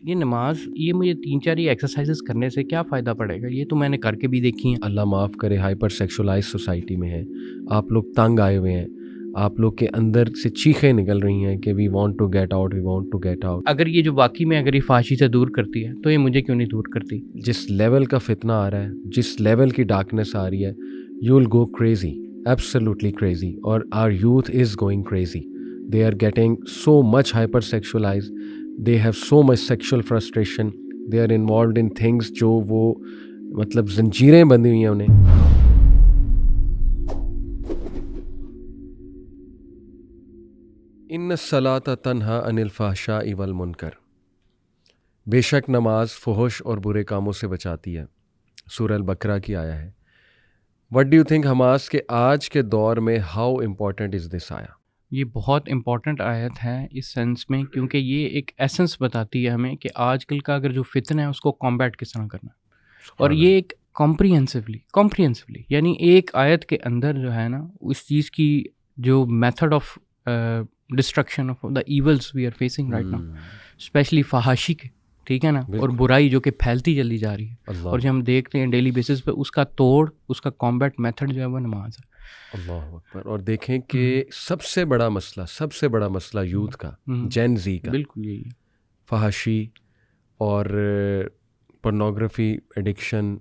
ये नमाज, ये मुझे 3-4 ये एक्सरसाइजेस करने से क्या फ़ायदा पड़ेगा, ये तो मैंने करके भी देखी हैं। अल्लाह माफ़ करे, हाइपर सेक्सुअलाइज सोसाइटी में है, आप लोग तंग आए हुए हैं, आप लोग के अंदर से चीखें निकल रही हैं कि we want to get out, we want to get out. अगर ये जो वाकई में अगर ये फाशी से दूर करती है तो ये मुझे क्यों नहीं दूर करती। जिस लेवल का फितना आ रहा है, जिस लेवल की डार्कनेस आ रही है, you will go crazy, absolutely crazy. और our youth is going crazy, they are getting so much hyper sexualise, they have so much sexual frustration, they are involve in things जो वो मतलब जंजीरें बंधी हुई हैं उन्हें। इन्न सलात तन्हा अनिल फ़हशाई वल मुनकर, बेशक नमाज फ़ुहुश और बुरे कामों से बचाती है। सूरह अल-बकरा की आया है। What do you think Hamas के आज के दौर में हाउ इम्पोर्टेंट इज़ दिस आया? ये बहुत इम्पॉर्टेंट आयत है इस सेंस में, क्योंकि ये एक एसेंस बताती है हमें कि आजकल का अगर जो फितना है उसको कॉम्बैट किस तरह करना है। और ये एक कॉम्प्रिहेंसिवली यानी एक आयत के अंदर जो है ना उस चीज़ की जो method of destruction of the evils we are facing right now, specially फहाशी के, ठीक है ना, और बुराई जो कि फैलती चली जा रही है और जो हम देखते हैं डेली बेसिस पे, उसका तोड़, उसका कॉम्बैट मेथड जो है वो नमाज है। अल्लाह अकबर। और देखें कि सबसे बड़ा मसला यूथ का, जेन जी का, बिल्कुल यही है, फहाशी और पोर्नोग्राफी एडिक्शन,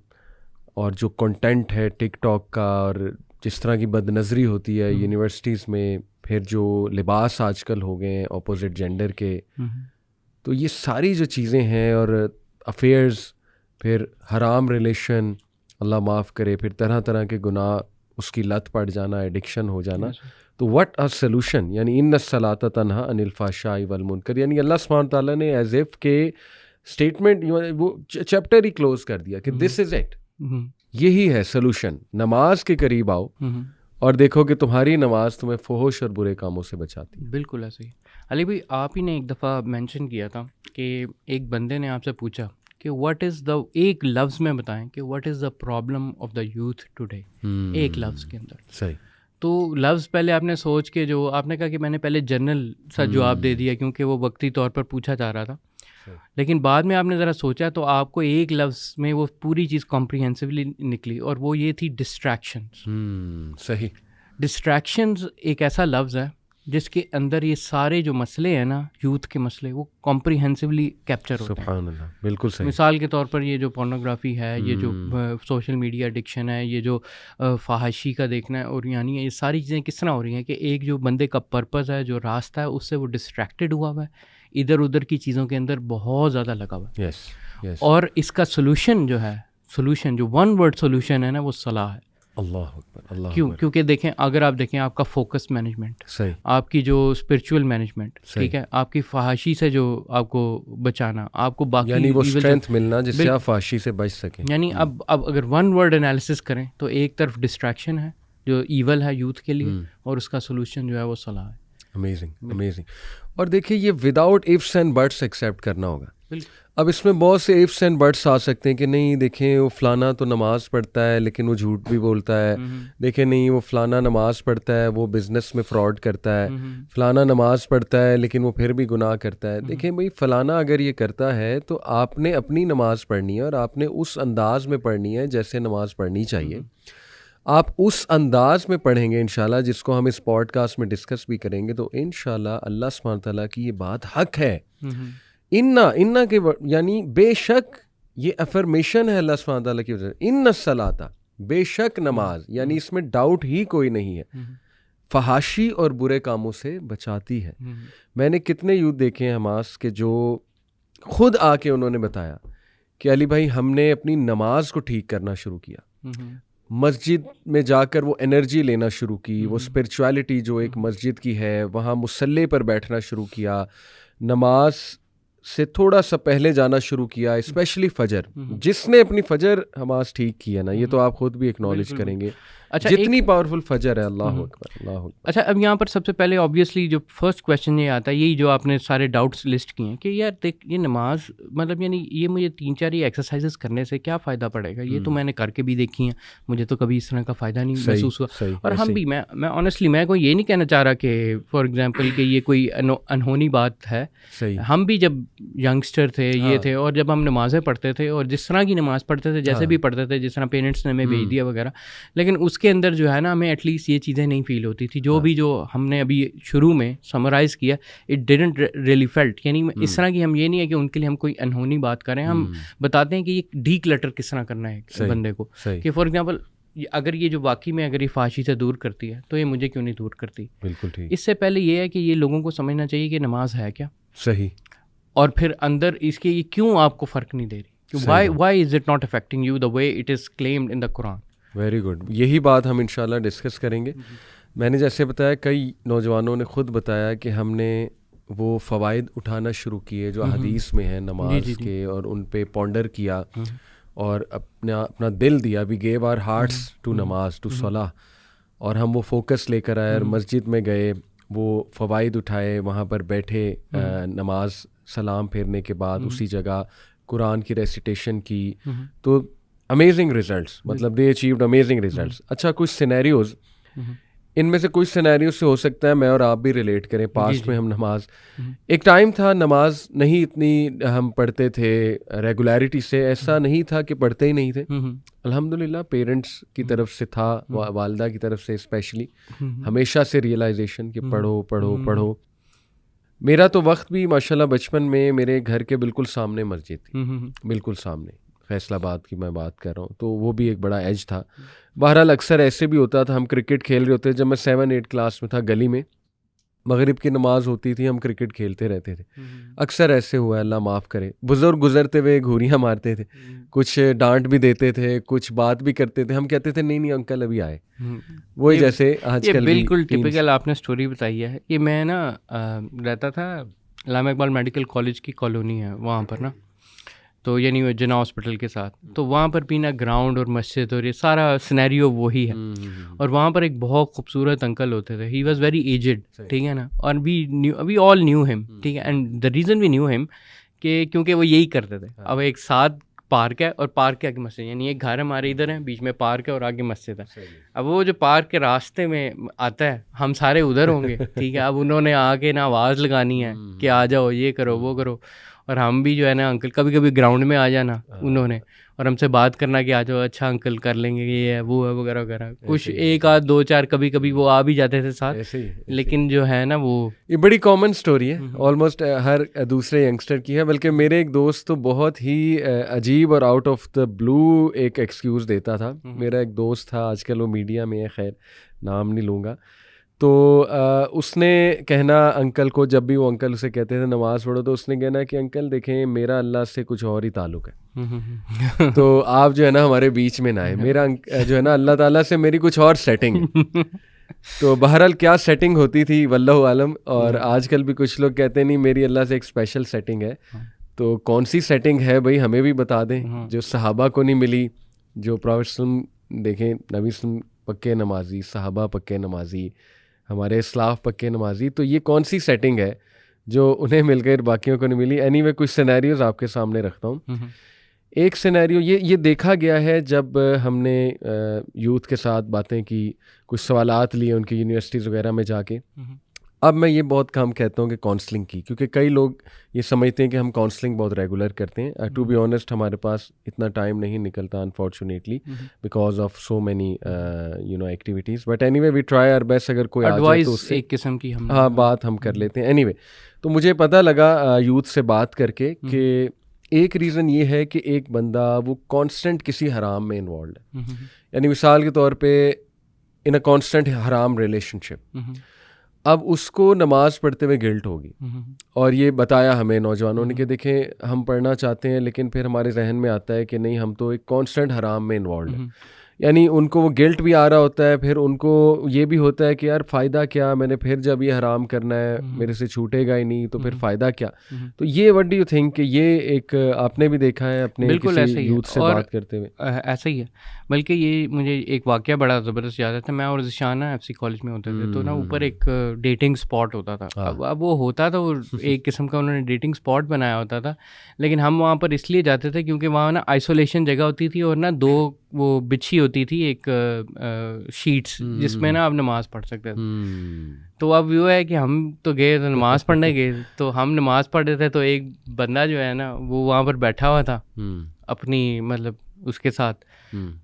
और जो कंटेंट है टिकटॉक का, और जिस तरह की बदनज़री होती है यूनिवर्सिटीज़ में, फिर जो लिबास आजकल हो गए हैं ऑपोजिट जेंडर के, तो ये सारी जो चीज़ें हैं, और अफेयर्स, फिर हराम रिलेशन, अल्लाह माफ़ करे, फिर तरह तरह के गुनाह, उसकी लत पड़ जाना, एडिक्शन हो जाना। तो व्हाट अ सलूशन, यानी इन्न सलात तन्हा अनिल फ़हशाई वल मुनकर, यानी अल्लाह सुब्हान तआला ने एज इफ के स्टेटमेंट, वो चैप्टर ही क्लोज कर दिया कि दिस इज़ इट, यही है सलूशन। नमाज के करीब आओ और देखो कि तुम्हारी नमाज तुम्हें फ़ुहुश और बुरे कामों से बचाती है। बिल्कुल ऐसे ही। अली भाई, आप ही ने एक दफ़ा मेंशन किया था कि एक बंदे ने आपसे पूछा कि व्हाट इज़ द, एक लफ्ज़ में बताएं कि what is the problem of the youth today, एक लफ्ज़ के अंदर। सही। तो लफ्ज़ पहले आपने सोच के, जो आपने कहा कि मैंने पहले जनरल सा जवाब दे दिया क्योंकि वो वक्ती तौर पर पूछा जा रहा था, लेकिन बाद में आपने ज़रा सोचा तो आपको एक लफ्ज़ में वो पूरी चीज़ कॉम्प्रिहेंसिवली निकली, और वो ये थी डिस्ट्रैक्शंस। सही। डिस्ट्रैक्शंस एक ऐसा लफ्ज़ है जिसके अंदर ये सारे जो मसले हैं ना, यूथ के मसले, वो कॉम्प्रिहेंसिवली कैप्चर होते हैं। सुभान अल्लाह, बिल्कुल सही। मिसाल के तौर पर ये जो पोर्नोग्राफी है, ये जो सोशल मीडिया एडिक्शन है, ये जो फहाशी का देखना है, और यानी ये सारी चीज़ें किस तरह हो रही हैं कि एक जो बंदे का पर्पस है, जो रास्ता है, उससे वो डिस्ट्रैक्टेड हुआ हुआ है, इधर उधर की चीज़ों के अंदर बहुत ज़्यादा लगा हुआ है। यस। और इसका सोल्यूशन जो है, सोल्यूशन जो वन वर्ड सोल्यूशन है ना, वो सलाह है। अल्लाह अकबर, अल्लाह क्यों? अकबर। क्योंकि देखें, अगर आप देखें आपका फोकस मैनेजमेंट, सही, आपकी जो स्पिरिचुअल मैनेजमेंट, ठीक है, आपकी फहाशी से जो आपको बचाना, आपको बाकी यानी वो स्ट्रेंथ मिलना जिससे आप फहाशी से बच सकें। यानी अब अगर वन वर्ड एनालिसिस करें तो एक तरफ डिस्ट्रैक्शन है जो ईवल है यूथ के लिए, और उसका सोल्यूशन जो है वो सलाह है। Amazing, amazing. और देखिए, ये without ifs and buts accept करना होगा। अब इसमें बहुत से इफ्स एंड बट्स आ सकते हैं कि नहीं, देखें वो फ़लाना तो नमाज़ पढ़ता है लेकिन वो झूठ भी बोलता है, देखें नहीं वो फ़लाना नमाज़ पढ़ता है, वो बिज़नेस में फ़्रॉड करता है, फ़लाना नमाज़ पढ़ता है लेकिन वो फिर भी गुनाह करता है। देखें भाई, फ़लाना अगर ये करता है तो आपने अपनी नमाज़ पढ़नी है, और आपने उस अंदाज़ में पढ़नी है जैसे नमाज़ पढ़नी चाहिए। आप उस अंदाज़ में पढ़ेंगे इंशाल्लाह, जिसको हम इस पॉडकास्ट में डिस्कस भी करेंगे, तो इंशाल्लाह अल्लाह सुब्हान तआला की ये बात हक है। इन्ना के यानी बेशक ये अफर्मेशन है अल्लाह सुब्हान तआला की वजह से। इन्न सलाता, बेशक नमाज, यानी इसमें डाउट ही कोई नहीं है, फहाशी और बुरे कामों से बचाती है। मैंने कितने यूथ देखे हैं हमास के जो खुद आके उन्होंने बताया कि अली भाई, हमने अपनी नमाज को ठीक करना शुरू किया, मस्जिद में जाकर वो एनर्जी लेना शुरू की, वो स्पिरिचुअलिटी जो एक मस्जिद की है, वहाँ मुसल्ले पर बैठना शुरू किया, नमाज से थोड़ा सा पहले जाना शुरू किया, स्पेशली फजर। जिसने अपनी फजर हमास ठीक की है ना, ये तो आप खुद भी एक्नॉलेज करेंगे, अच्छा, जितनी पावरफुल फजर है। अल्लाह अकबर, अल्लाह अकबर। अच्छा, अब यहाँ पर सबसे पहले ऑब्वियसली जो फर्स्ट क्वेश्चन ये आता है, यही जो आपने सारे डाउट्स लिस्ट किए हैं कि यार देख, ये नमाज मतलब यानी ये मुझे 3-4 ये एक्सरसाइजेस करने से क्या फ़ायदा पड़ेगा, ये तो मैंने करके भी देखी हैं, मुझे तो कभी इस तरह का फ़ायदा नहीं महसूस हुआ। और हम भी, मैं ऑनेस्टली, मैं कोई ये नहीं कहना चाह रहा कि फॉर एग्जांपल कि ये कोई अनहोनी बात है। हम भी जब यंगस्टर थे, ये थे, और जब हम नमाज़ें पढ़ते थे और जिस तरह की नमाज़ पढ़ते थे, जैसे भी पढ़ते थे, जिस तरह पेरेंट्स ने हमें भेज दिया वगैरह, लेकिन उसके अंदर जो है ना हमें एटलीस्ट ये चीज़ें नहीं फील होती थी जो हमने अभी शुरू में समराइज़ किया, इट डिडंट रियली फेल्ट। यानी इस तरह की हम ये नहीं है कि उनके लिए हम कोई अनहोनी बात करें, हम बताते हैं कि ये डी क्लटर किस तरह करना है बंदे को, कि फॉर एग्जाम्पल अगर ये जो वाकई में अगर ये फाशी से दूर करती है तो ये मुझे क्यों नहीं दूर करती। बिल्कुल ठीक। इससे पहले ये है कि ये लोगों को समझना चाहिए कि नमाज है क्या, सही, और फिर अंदर इसके ये क्यों आपको फ़र्क नहीं दे रही, why is it not affecting you the way it is claimed in the Quran. Very good, यही बात हम इंशाल्लाह डिस्कस करेंगे। मैंने जैसे बताया, कई नौजवानों ने खुद बताया कि हमने वो फ़वाइद उठाना शुरू किए जो हदीस में है नमाज के, और उन पे पॉन्डर किया और अपना दिल दिया, we gave our hearts to नमाज, टू सलाह, और हम वो फोकस लेकर आए और मस्जिद में गए, वो फ़वाइद उठाए, वहाँ पर बैठे, नमाज सलाम फेरने के बाद उसी जगह कुरान की रेसिटेशन की, तो अमेजिंग रिजल्ट्स, मतलब दे अचीव्ड अमेजिंग रिजल्ट्स। अच्छा, कुछ सिनेरियोज, इनमें से कुछ सिनेरियो से हो सकता है मैं और आप भी रिलेट करें। पास्ट में हम नमाज, एक टाइम था नमाज नहीं इतनी हम पढ़ते थे रेगुलरिटी से, ऐसा नहीं था कि पढ़ते ही नहीं थे। अल्हम्दुलिल्लाह पेरेंट्स की तरफ से था, वालिदा की तरफ से स्पेशली हमेशा से रियलाइजेशन कि पढ़ो पढ़ो पढ़ो। मेरा तो वक्त भी माशाल्लाह बचपन में मेरे घर के बिल्कुल सामने मस्जिद थी, बिल्कुल सामने, फैसलाबाद की मैं बात कर रहा हूँ, तो वो भी एक बड़ा एज था। बहरहाल अक्सर ऐसे भी होता था, हम क्रिकेट खेल रहे होते, जब मैं 7-8 क्लास में था, गली में मगरिब की नमाज होती थी, हम क्रिकेट खेलते रहते थे। अक्सर ऐसे हुआ, अल्लाह माफ़ करे, बुजुर्ग गुजरते हुए घूरियाँ मारते थे, कुछ डांट भी देते थे, कुछ बात भी करते थे, हम कहते थे नहीं नहीं अंकल अभी आए। वही जैसे आजकल बिल्कुल टिपिकल आपने स्टोरी बताई है। ये मैं ना रहता था अल्लामा इकबाल मेडिकल कॉलेज की कॉलोनी है वहाँ पर ना, तो यानी जिना हॉस्पिटल के साथ, तो वहाँ पर भी ना ग्राउंड और मस्जिद और ये सारा सिनेरियो वही है। और वहाँ पर एक बहुत खूबसूरत अंकल होते थे, ही वाज वेरी एजेड, ठीक है ना, और वी ऑल न्यू हिम, ठीक है, and the reason we knew him कि क्योंकि वो यही करते थे। अब एक साथ पार्क है और पार्क के आगे मस्जिद, यानी एक घर हमारे इधर है, बीच में पार्क है और आगे मस्जिद है। अब वो जो पार्क के रास्ते में आता है, हम सारे उधर होंगे, ठीक है, अब उन्होंने आके ना आवाज़ लगानी है कि आ जाओ, ये करो वो करो, और हम भी जो है ना अंकल कभी कभी ग्राउंड में आ जाना उन्होंने, और हमसे बात करना कि आ जाओ, अच्छा अंकल कर लेंगे, ये है वो है वगैरह वगैरह। कुछ एक आध दो चार कभी कभी वो आ भी जाते थे साथ, लेकिन जो है ना वो ये बड़ी कॉमन स्टोरी है, ऑलमोस्ट हर दूसरे यंगस्टर की है। बल्कि मेरे एक दोस्त तो बहुत ही अजीब और आउट ऑफ द ब्लू एक एक्सक्यूज़ देता था। मेरा एक दोस्त था, आजकल वो मीडिया में है, खैर नाम नहीं लूँगा, तो उसने कहना अंकल को, जब भी वो अंकल उसे कहते थे नमाज़ पढ़ो, तो उसने कहना कि अंकल देखें मेरा अल्लाह से कुछ और ही ताल्लुक़ है, तो आप जो है ना हमारे बीच में ना आए, मेरा जो है ना अल्लाह ताला से मेरी कुछ और सेटिंग है। तो बहरहाल क्या सेटिंग होती थी वल्लाहु आलम, और आजकल भी कुछ लोग कहते नहीं मेरी अल्लाह से एक स्पेशल सेटिंग है। तो कौन सी सेटिंग है भाई, हमें भी बता दें, जो सहाबा को नहीं मिली, जो प्रॉफेट देखें, नबी पक्के नमाजी, सहाबा पक्के नमाजी, हमारे इस्लाफ पक्के नमाजी, तो ये कौन सी सेटिंग है जो उन्हें मिल गई बाकियों को नहीं मिली। एनीवे कुछ सिनेरियोज आपके सामने रखता हूँ। एक सिनेरियो ये देखा गया है जब हमने यूथ के साथ बातें की, कुछ सवालात लिए उनकी यूनिवर्सिटीज़ वगैरह में जाके। अब मैं ये बहुत कम कहता हूँ कि काउंसलिंग की, क्योंकि कई लोग ये समझते हैं कि हम काउंसलिंग बहुत रेगुलर करते हैं। टू बी ऑनेस्ट हमारे पास इतना टाइम नहीं निकलता unfortunately because of so many activities, but anyway we try our best. अगर कोई एडवाइस तो उससे एक किस्म की हम बात हम कर लेते हैं। एनीवे तो मुझे पता लगा यूथ से बात करके कि एक रीज़न ये है कि एक बंदा वो कांस्टेंट किसी हराम में इन्वॉल्व है, यानी मिसाल के तौर पे इन अ कांस्टेंट हराम रिलेशनशिप। अब उसको नमाज पढ़ते हुए गिल्ट होगी, और ये बताया हमें नौजवानों ने कि देखें हम पढ़ना चाहते हैं, लेकिन फिर हमारे जहन में आता है कि नहीं हम तो एक कांस्टेंट हराम में इन्वॉल्व हैं। यानी उनको वो गिल्ट भी आ रहा होता है, फिर उनको ये भी होता है कि यार फ़ायदा क्या, मैंने फिर जब ये हराम करना है मेरे से छूटेगा ही नहीं, तो फिर फ़ायदा क्या। तो ये व्हाट डू यू थिंक कि ये एक आपने भी देखा है अपने बिल्कुल किसी यूथ से बात करते हुए? ऐसा ही है। बल्कि ये मुझे एक वाक़या बड़ा ज़बरदस्त याद आता है। मैं और ज़िशाना FC कॉलेज में होते थे, तो ना ऊपर एक डेटिंग स्पॉट होता था। अब वो होता था, वो एक किस्म का उन्होंने डेटिंग स्पॉट बनाया होता था, लेकिन हम वहाँ पर इसलिए जाते थे क्योंकि वहाँ ना आइसोलेशन जगह होती थी, और ना 2 वो बिछी होती थी एक शीट्स जिसमें ना आप नमाज़ पढ़ सकते थे। तो अब वो है कि हम तो गए तो नमाज़ पढ़ने गए, तो हम नमाज़ पढ़ रहे थे, तो एक बंदा जो है ना वो वहाँ पर बैठा हुआ था अपनी मतलब उसके साथ,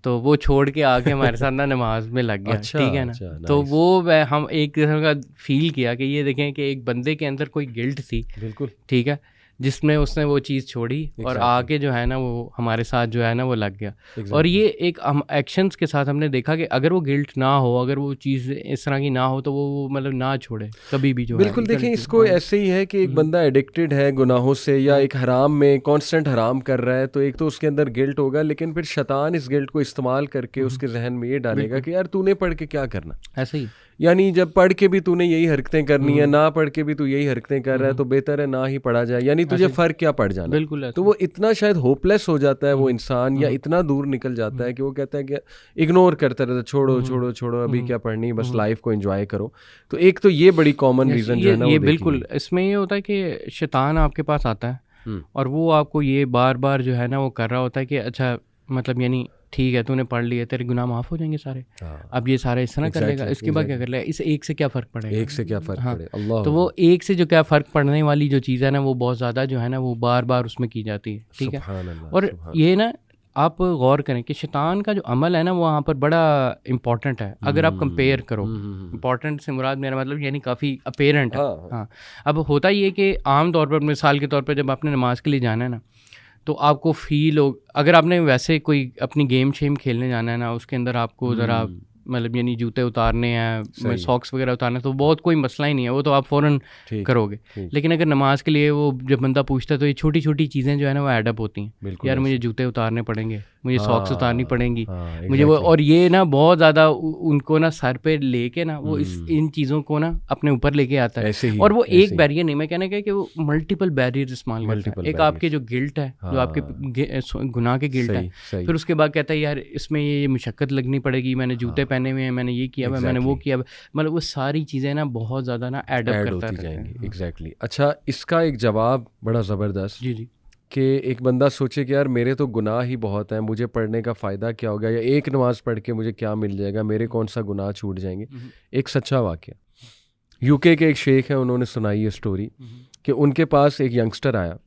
तो वो छोड़ के आके हमारे साथ ना नमाज में लग गया। ठीक है ना। तो वो हम एक किस्म का फील किया कि ये देखें कि एक बंदे के अंदर कोई गिल्ट थी, बिल्कुल ठीक है, जिसमें उसने वो चीज़ छोड़ी और आके जो है ना वो हमारे साथ जो है ना वो लग गया। और ये एक हम एक्शंस के साथ हमने देखा कि अगर वो गिल्ट ना हो, अगर वो चीज़ इस तरह की ना हो, तो वो मतलब ना छोड़े कभी भी जो बिल्कुल। देखें इसको ऐसे ही है कि एक बंदा एडिक्टेड है गुनाहों से या एक हराम में कांस्टेंट हराम कर रहा है, तो एक तो उसके अंदर गिल्ट होगा, लेकिन फिर शैतान इस गिल्ट को इस्तेमाल करके उसके जहन में ये डालेगा कि यार तूने पढ़ के क्या करना, ऐसे ही, यानी जब पढ़ के भी तूने यही हरकतें करनी है, ना पढ़ के भी तू यही हरकतें कर रहा है, तो बेहतर है ना ही पढ़ा जाए, यानी तुझे फ़र्क क्या पड़ जाना। बिल्कुल। तो वो इतना शायद होपलेस हो जाता है वो इंसान, या इतना दूर निकल जाता है कि वो कहता है कि इग्नोर करता रहता है, छोड़ो छोड़ो छोड़ो, अभी क्या पढ़नी, बस लाइफ को एंजॉय करो। तो एक तो ये बड़ी कॉमन रीज़न जो है ना, ये बिल्कुल इसमें ये होता है कि शैतान आपके पास आता है और वो आपको ये बार बार जो है ना वो कर रहा होता है कि अच्छा मतलब यानी ठीक है तूने पढ़ लिया, तेरे गुनाह माफ़ हो जाएंगे सारे, अब ये सारा इस तरह कर लेगा, इसके बाद क्या कर लेगा, इस एक से क्या फ़र्क पड़ेगा, एक से क्या फ़र्क पड़ेगा। अल्लाह। तो वो एक से जो क्या फ़र्क पड़ने वाली जो चीज़ है ना वो बहुत ज़्यादा जो है ना वो बार बार उसमें की जाती है। ठीक है। और ये ना आप गौर करें कि शैतान का जो अमल है ना वो वहाँ पर बड़ा इम्पॉर्टेंट है। अगर आप कंपेयर करो, इम्पॉर्टेंट से मुराद मेरा मतलब यानी काफ़ी अपेरेंट है। हाँ, अब होता ये कि आम तौर पर मिसाल के तौर पर जब आपने नमाज के लिए जाना है ना, तो आपको फील हो, अगर आपने वैसे कोई अपनी गेम शेम खेलने जाना है ना, उसके अंदर आपको ज़रा मतलब यानी जूते उतारने हैं, सॉक्स वगैरह उतारने, तो बहुत कोई मसला ही नहीं है, वो तो आप फ़ौरन करोगे। लेकिन अगर नमाज के लिए वो जब बंदा पूछता है तो ये छोटी छोटी चीज़ें जो है ना वो एडअप होती हैं। यार मुझे जूते उतारने पड़ेंगे, मुझे सॉक्स उतारनी पड़ेंगी, मुझे वो, और ये ना बहुत ज़्यादा उनको ना सर पे लेके ना वो इन चीज़ों को ना अपने ऊपर लेके आता है। और वो एक बैरियर नहीं, मैं कहने का कि वो मल्टीपल बैरियर इस्तेमाल करता है। एक आपके जो गिल्ट है, जो आपके गुनाह के गिल्ट है, फिर उसके बाद कहता है यार इसमें ये मुशक्क़त लगनी पड़ेगी, मैंने जूते पहने हुए हैं, मैंने ये किया, मैंने वो किया, मतलब वो सारी चीज़ें ना बहुत ज़्यादा ना एडअप करता जाएंगी। एग्जैक्टली। अच्छा, इसका एक जवाब बड़ा ज़बरदस्त जी कि एक बंदा सोचे कि यार मेरे तो गुनाह ही बहुत हैं, मुझे पढ़ने का फ़ायदा क्या होगा, या एक नमाज़ पढ़ के मुझे क्या मिल जाएगा, मेरे कौन सा गुनाह छूट जाएंगे। एक सच्चा वाक़या, यूके के एक शेख हैं, उन्होंने सुनाई ये स्टोरी कि उनके पास एक यंगस्टर आया,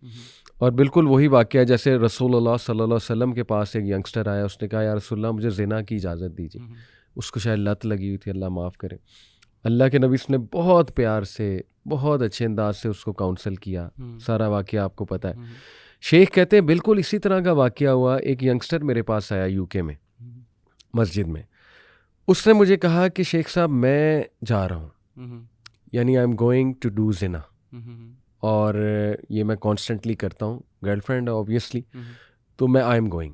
और बिल्कुल वही वाक़या जैसे रसूलुल्लाह सल्लल्लाहु अलैहि वसल्लम के पास एक यंगस्टर आया, उसने कहा यार रसूलल्लाह मुझे ज़िना की इजाज़त दीजिए। उसको शायद लत लगी हुई थी, अल्लाह माफ़ करे। अल्लाह के नबी ने बहुत प्यार से, बहुत अच्छे अंदाज से उसको काउंसल किया। सारा वाक़या आपको पता है। शेख कहते हैं बिल्कुल इसी तरह का वाक़या हुआ। एक यंगस्टर मेरे पास आया यूके में, मस्जिद में। उसने मुझे कहा कि शेख साहब मैं जा रहा हूँ, यानी I am going to do ज़िना, और ये मैं कॉन्स्टेंटली करता हूँ, गर्लफ्रेंड ऑब्वियसली, तो मैं आई एम गोइंग।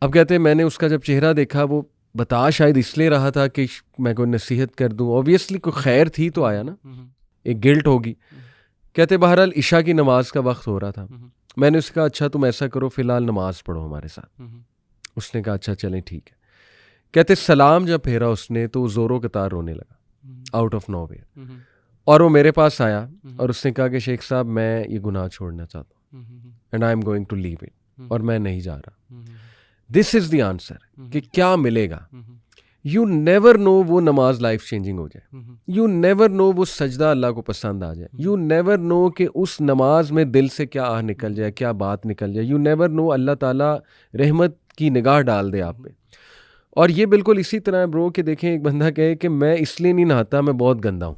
अब कहते हैं मैंने उसका जब चेहरा देखा, वो बता शायद इसलिए रहा था कि मैं कोई नसीहत कर दूं, ऑब्वियसली कोई खैर थी तो आया ना, एक गिल्ट होगी। कहते बहरहाल इशा की नमाज का वक्त हो रहा था। मैंने उससे कहा अच्छा तुम ऐसा करो, फ़िलहाल नमाज पढ़ो हमारे साथ। उसने कहा अच्छा चलें ठीक है। कहते सलाम जब फेरा उसने तो ज़ोरों कतार रोने लगा, आउट ऑफ नोवेयर, और वो मेरे पास आया और उसने कहा कि शेख साहब मैं ये गुनाह छोड़ना चाहता हूँ, and I am going to leave it, और मैं नहीं जा रहा। दिस इज़ द आंसर कि क्या मिलेगा। यू नेवर नो वो नमाज लाइफ चेंजिंग हो जाए, यू नेवर नो वो सजदा अल्लाह को पसंद आ जाए, यू नेवर नो कि उस नमाज में दिल से क्या आह निकल जाए, क्या बात निकल जाए, यू नेवर नो अल्लाह ताला रहमत की निगाह डाल दे आप पे। और ये बिल्कुल इसी तरह है ब्रो कि देखें एक बंदा कहे कि मैं इसलिए नहीं नहाता, मैं बहुत गंदा हूँ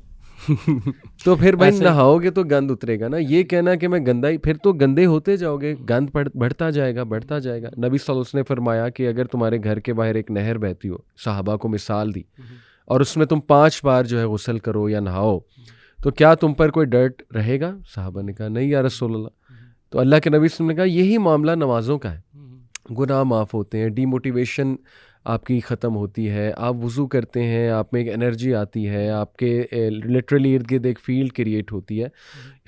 तो फिर भाई नहाओगे तो गंद उतरेगा ना। ये कहना कि मैं गंदा ही, फिर तो गंदे होते जाओगे, गंद बढ़ता जाएगा बढ़ता जाएगा। नबी सल्लल्लाहु अलैहि वसल्लम ने फरमाया कि अगर तुम्हारे घर के बाहर एक नहर बहती हो, सहाबा को मिसाल दी, और उसमें तुम 5 बार जो है गुस्ल करो या नहाओ, तो क्या तुम पर कोई डर्ट रहेगा? सहाबा ने कहा नहीं या रसूलल्लाह। तो अल्लाह के नबी सल्लल्लाहु अलैहि वसल्लम ने कहा यही मामला नमाज़ों का है, गुनाह माफ़ होते हैं, डीमोटिवेशन आपकी ख़त्म होती है, आप वज़ू करते हैं, आप में एक एनर्जी आती है, आपके लिटरली इर्द गिर्द एक फील्ड क्रिएट होती है,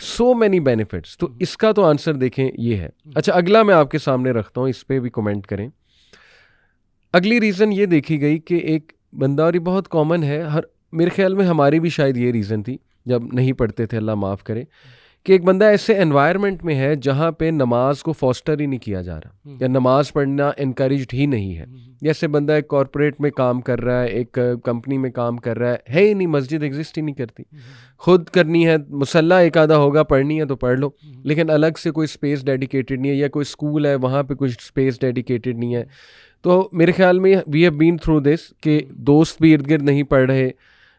सो मैनी बेनिफिट्स। तो इसका तो आंसर देखें ये है। अच्छा अगला मैं आपके सामने रखता हूँ, इस पर भी कमेंट करें। अगली रीज़न ये देखी गई कि एक बंदा, और ये बहुत कॉमन है, हर मेरे ख्याल में हमारी भी शायद ये रीज़न थी जब नहीं पढ़ते थे, अल्लाह माफ़ करे, कि एक बंदा ऐसे एनवायरनमेंट में है जहाँ पे नमाज को फॉस्टर ही नहीं किया जा रहा या नमाज पढ़ना इनकरेज्ड ही नहीं है। जैसे बंदा एक कॉरपोरेट में काम कर रहा है, एक कंपनी में काम कर रहा है ही नहीं, मस्जिद एग्जिस्ट ही नहीं करती, खुद करनी है, मुसल्ला एक आधा होगा, पढ़नी है तो पढ़ लो, लेकिन अलग से कोई स्पेस डेडिकेटेड नहीं है, या कोई स्कूल है वहाँ पे कुछ स्पेस डेडिकेटेड नहीं है। तो मेरे ख्याल में we have been through this कि दोस्त भी इर्द गिर्द नहीं पढ़ रहे,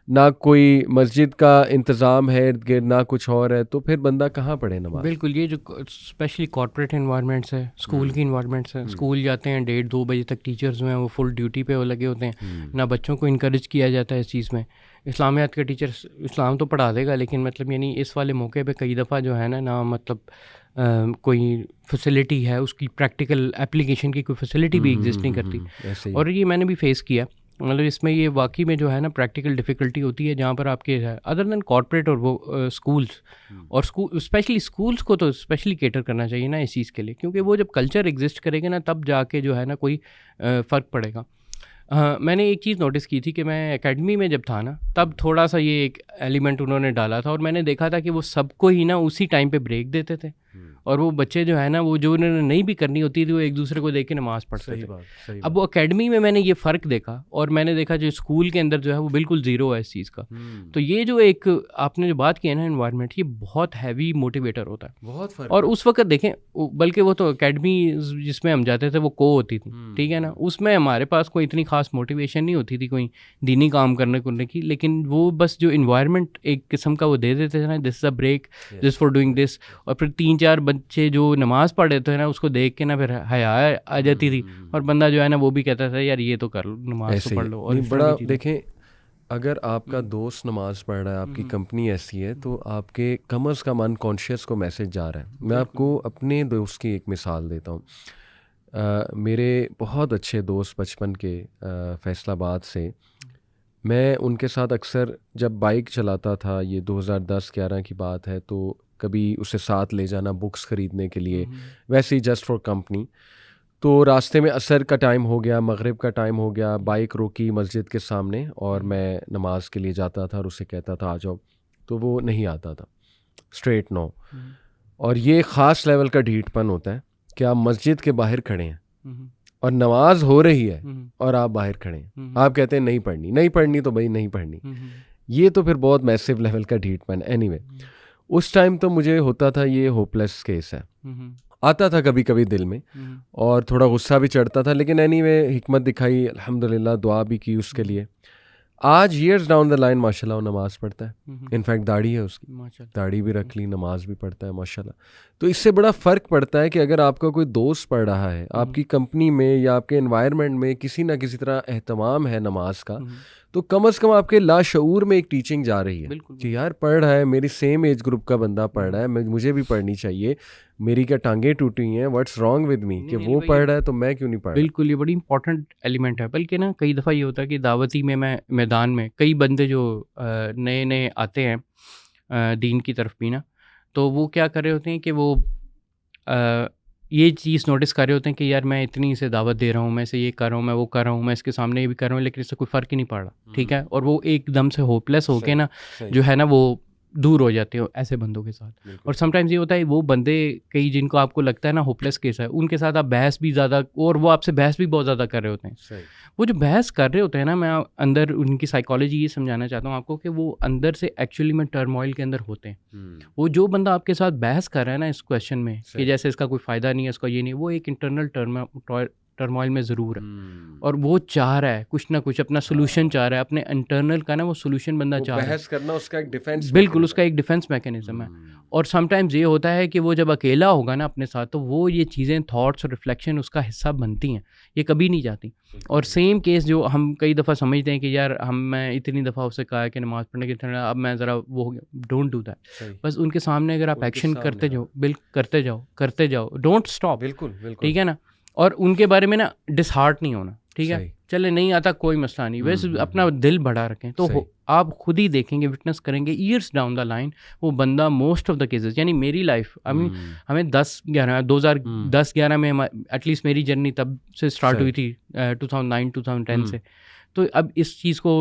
ना कोई मस्जिद का इंतज़ाम है इर्द गिर्द, ना कुछ और है, तो फिर बंदा कहाँ पढ़े नमाज। बिल्कुल, ये जो स्पेशली कॉर्पोरेट इन्वायरमेंट्स है, स्कूल की इन्वायरमेंट्स है, स्कूल जाते हैं 1:30-2 बजे तक, टीचर्स जो हैं वो फुल ड्यूटी पे वो लगे होते हैं, ना बच्चों को इनकरेज किया जाता है इस चीज़ में। इस्लामियात का टीचर इस्लाम तो पढ़ा देगा, लेकिन मतलब यानी इस वाले मौके पे कई दफ़ा जो है ना मतलब कोई फैसिलिटी है उसकी प्रैक्टिकल एप्लीकेशन की कोई फैसिलिटी भी एग्जिस्ट नहीं करती। और ये मैंने भी फेस किया, मतलब इसमें ये वाकई में जो है ना प्रैक्टिकल डिफ़िकल्टी होती है, जहाँ पर आपके अदर देन कॉर्पोरेट और वो स्कूल्स, और स्कूल स्पेशली स्कूल्स को तो स्पेशली केटर करना चाहिए ना इस चीज़ के लिए, क्योंकि वो जब कल्चर एग्जिस्ट करेगा ना तब जाके जो है ना कोई फ़र्क पड़ेगा। मैंने एक चीज़ नोटिस की थी कि मैं एकेडमी में जब था ना तब थोड़ा सा ये एक एलिमेंट उन्होंने डाला था, और मैंने देखा था कि वो सबको ही ना उसी टाइम पे ब्रेक देते थे, और वो बच्चे जो है ना वो जो उन्होंने नहीं भी करनी होती थी वो एक दूसरे को देख के नमाज़ पढ़ते थे। अब वो एकेडमी में मैंने ये फ़र्क देखा, और मैंने देखा जो स्कूल के अंदर जो है वो बिल्कुल ज़ीरो है इस चीज़ का। तो ये जो एक आपने जो बात की है ना एनवायरनमेंट, ये बहुत हैवी मोटिवेटर होता है, बहुत फर्क। और उस वक्त देखें, बल्कि वो तो एकेडमी जिसमें हम जाते थे वो को होती थी, ठीक है ना, उसमें हमारे पास कोई इतनी खास मोटिवेशन नहीं होती थी कोई दीनी काम करने की, लेकिन वो बस जो इन्वायरमेंट एक किस्म का वो दे देते थे ना, this is a break, this for doing this, और फिर 3-4 बच्चे जो नमाज़ पढ़ रहे थे ना उसको देख के ना फिर हया आ जाती थी, और बंदा जो है ना वो भी कहता था यार ये तो कर लो, नमाज तो पढ़ लो। और बड़ा देखें, अगर आपका दोस्त नमाज पढ़ रहा है, आपकी कंपनी ऐसी है, तो आपके कम अज़ कम अनकॉन्शियस को मैसेज जा रहा है। मैं आपको अपने दोस्त की एक मिसाल देता हूँ। मेरे बहुत अच्छे दोस्त बचपन के फैसलाबाद से, मैं उनके साथ अक्सर जब बाइक चलाता था, ये 2010-11 की बात है, तो कभी उसे साथ ले जाना बुक्स ख़रीदने के लिए, वैसे ही जस्ट फॉर कंपनी। तो रास्ते में असर का टाइम हो गया, मगरिब का टाइम हो गया, बाइक रोकी मस्जिद के सामने, और मैं नमाज के लिए जाता था और उसे कहता था आ जाओ, तो वो नहीं आता था, स्ट्रेट नो। और ये ख़ास लेवल का ढीठपन होता है कि आप मस्जिद के बाहर खड़े हैं और नमाज हो रही है और आप बाहर खड़े हैं, आप कहते हैं नहीं पढ़नी तो भाई नहीं पढ़नी। ये तो फिर बहुत मैसिव लेवल का ढीठपन। एनीवे, उस टाइम तो मुझे होता था ये होपलेस केस है, आता था कभी कभी दिल में, और थोड़ा गुस्सा भी चढ़ता था, लेकिन एनीवे हिकमत दिखाई, अल्हम्दुलिल्लाह दुआ भी की उसके लिए। आज ईयर्स डाउन द लाइन माशाल्लाह वो नमाज़ पढ़ता है, इनफैक्ट दाढ़ी है उसकी, दाढ़ी भी रख ली, नमाज भी पढ़ता है माशाल्लाह। तो इससे बड़ा फ़र्क पड़ता है कि अगर आपका कोई दोस्त पढ़ रहा है, आपकी कंपनी में या आपके एनवायरनमेंट में किसी ना किसी तरह एहतमाम है नमाज का, तो कम अज़ कम आपके लाशऊर में एक टीचिंग जा रही है कि यार पढ़ रहा है, मेरी सेम एज ग्रुप का बंदा पढ़ रहा है, मुझे भी पढ़नी चाहिए, मेरी क्या टांगें टूटी हैं, व्हाट्स रॉन्ग विद मी कि वो पढ़ रहा है तो मैं क्यों नहीं पढ़ रहा। बिल्कुल, ये बड़ी इंपॉर्टेंट एलिमेंट है। बल्कि ना कई दफ़ा ये होता है कि दावती में मैं मैदान में कई बंदे जो नए नए आते हैं दीन की तरफ भी ना, तो वो क्या कर रहे होते हैं कि वो ये चीज़ नोटिस कर रहे होते हैं कि यार मैं इतनी इसे दावत दे रहा हूँ, मैं इसे ये कर रहा हूँ, मैं वो कर रहा हूँ, मैं इसके सामने ये भी कर रहा हूँ, लेकिन इससे कोई फ़र्क ही नहीं पड़ रहा, ठीक है। और वो एकदम से होपलेस होके ना जो है ना वो दूर हो जाते हो ऐसे बंदों के साथ। और समटाइम्स ये होता है वो बंदे कई जिनको आपको लगता है ना होपलेस केस है, उनके साथ आप बहस भी ज़्यादा, और वो आपसे बहस भी बहुत ज़्यादा कर रहे होते हैं। वो जो बहस कर रहे होते हैं ना, मैं अंदर उनकी साइकोलॉजी ये समझाना चाहता हूँ आपको कि वो अंदर से एक्चुअली में टर्मोइल के अंदर होते हैं। वो जो बंदा आपके साथ बहस कर रहा है ना इस क्वेश्चन में कि जैसे इसका कोई फ़ायदा नहीं है, इसका ये नहीं, वो एक इंटरनल टर्मोइल में ज़रूर है, और वो चाह रहा है कुछ ना कुछ अपना सोल्यूशन चाह रहा है, अपने इंटरनल का ना वो सोल्यूशन बंदा चाह रहा है। बहस करना उसका एक डिफेंस, बिल्कुल उसका एक डिफेंस मैकेनिज्म है। और समटाइम्स ये होता है कि वो जब अकेला होगा ना अपने साथ, तो वो ये चीज़ें थॉट्स और रिफ्लेक्शन उसका हिस्सा बनती हैं, ये कभी नहीं जाती। और सेम केस जो हम कई दफ़ा समझते हैं कि यार मैं इतनी दफ़ा उससे कहा है कि नमाज़ पढ़ने की तरह, अब मैं ज़रा वो हो गया, डोंट डू दैट। बस उनके सामने अगर आप एक्शन करते जाओ, करते जाओ, डोंट स्टॉप, बिल्कुल, ठीक है ना। और उनके बारे में ना डिसहार्ट नहीं होना, ठीक है, चले नहीं आता कोई मसला नहीं, वैसे अपना दिल बढ़ा रखें, तो आप खुद ही देखेंगे, विटनेस करेंगे ईयर्स डाउन द लाइन वो बंदा मोस्ट ऑफ द केसेस, यानी मेरी लाइफ हमें 2010-11 में एटलीस्ट मेरी जर्नी तब से स्टार्ट हुई थी 2009-2010 से। तो अब इस चीज़ को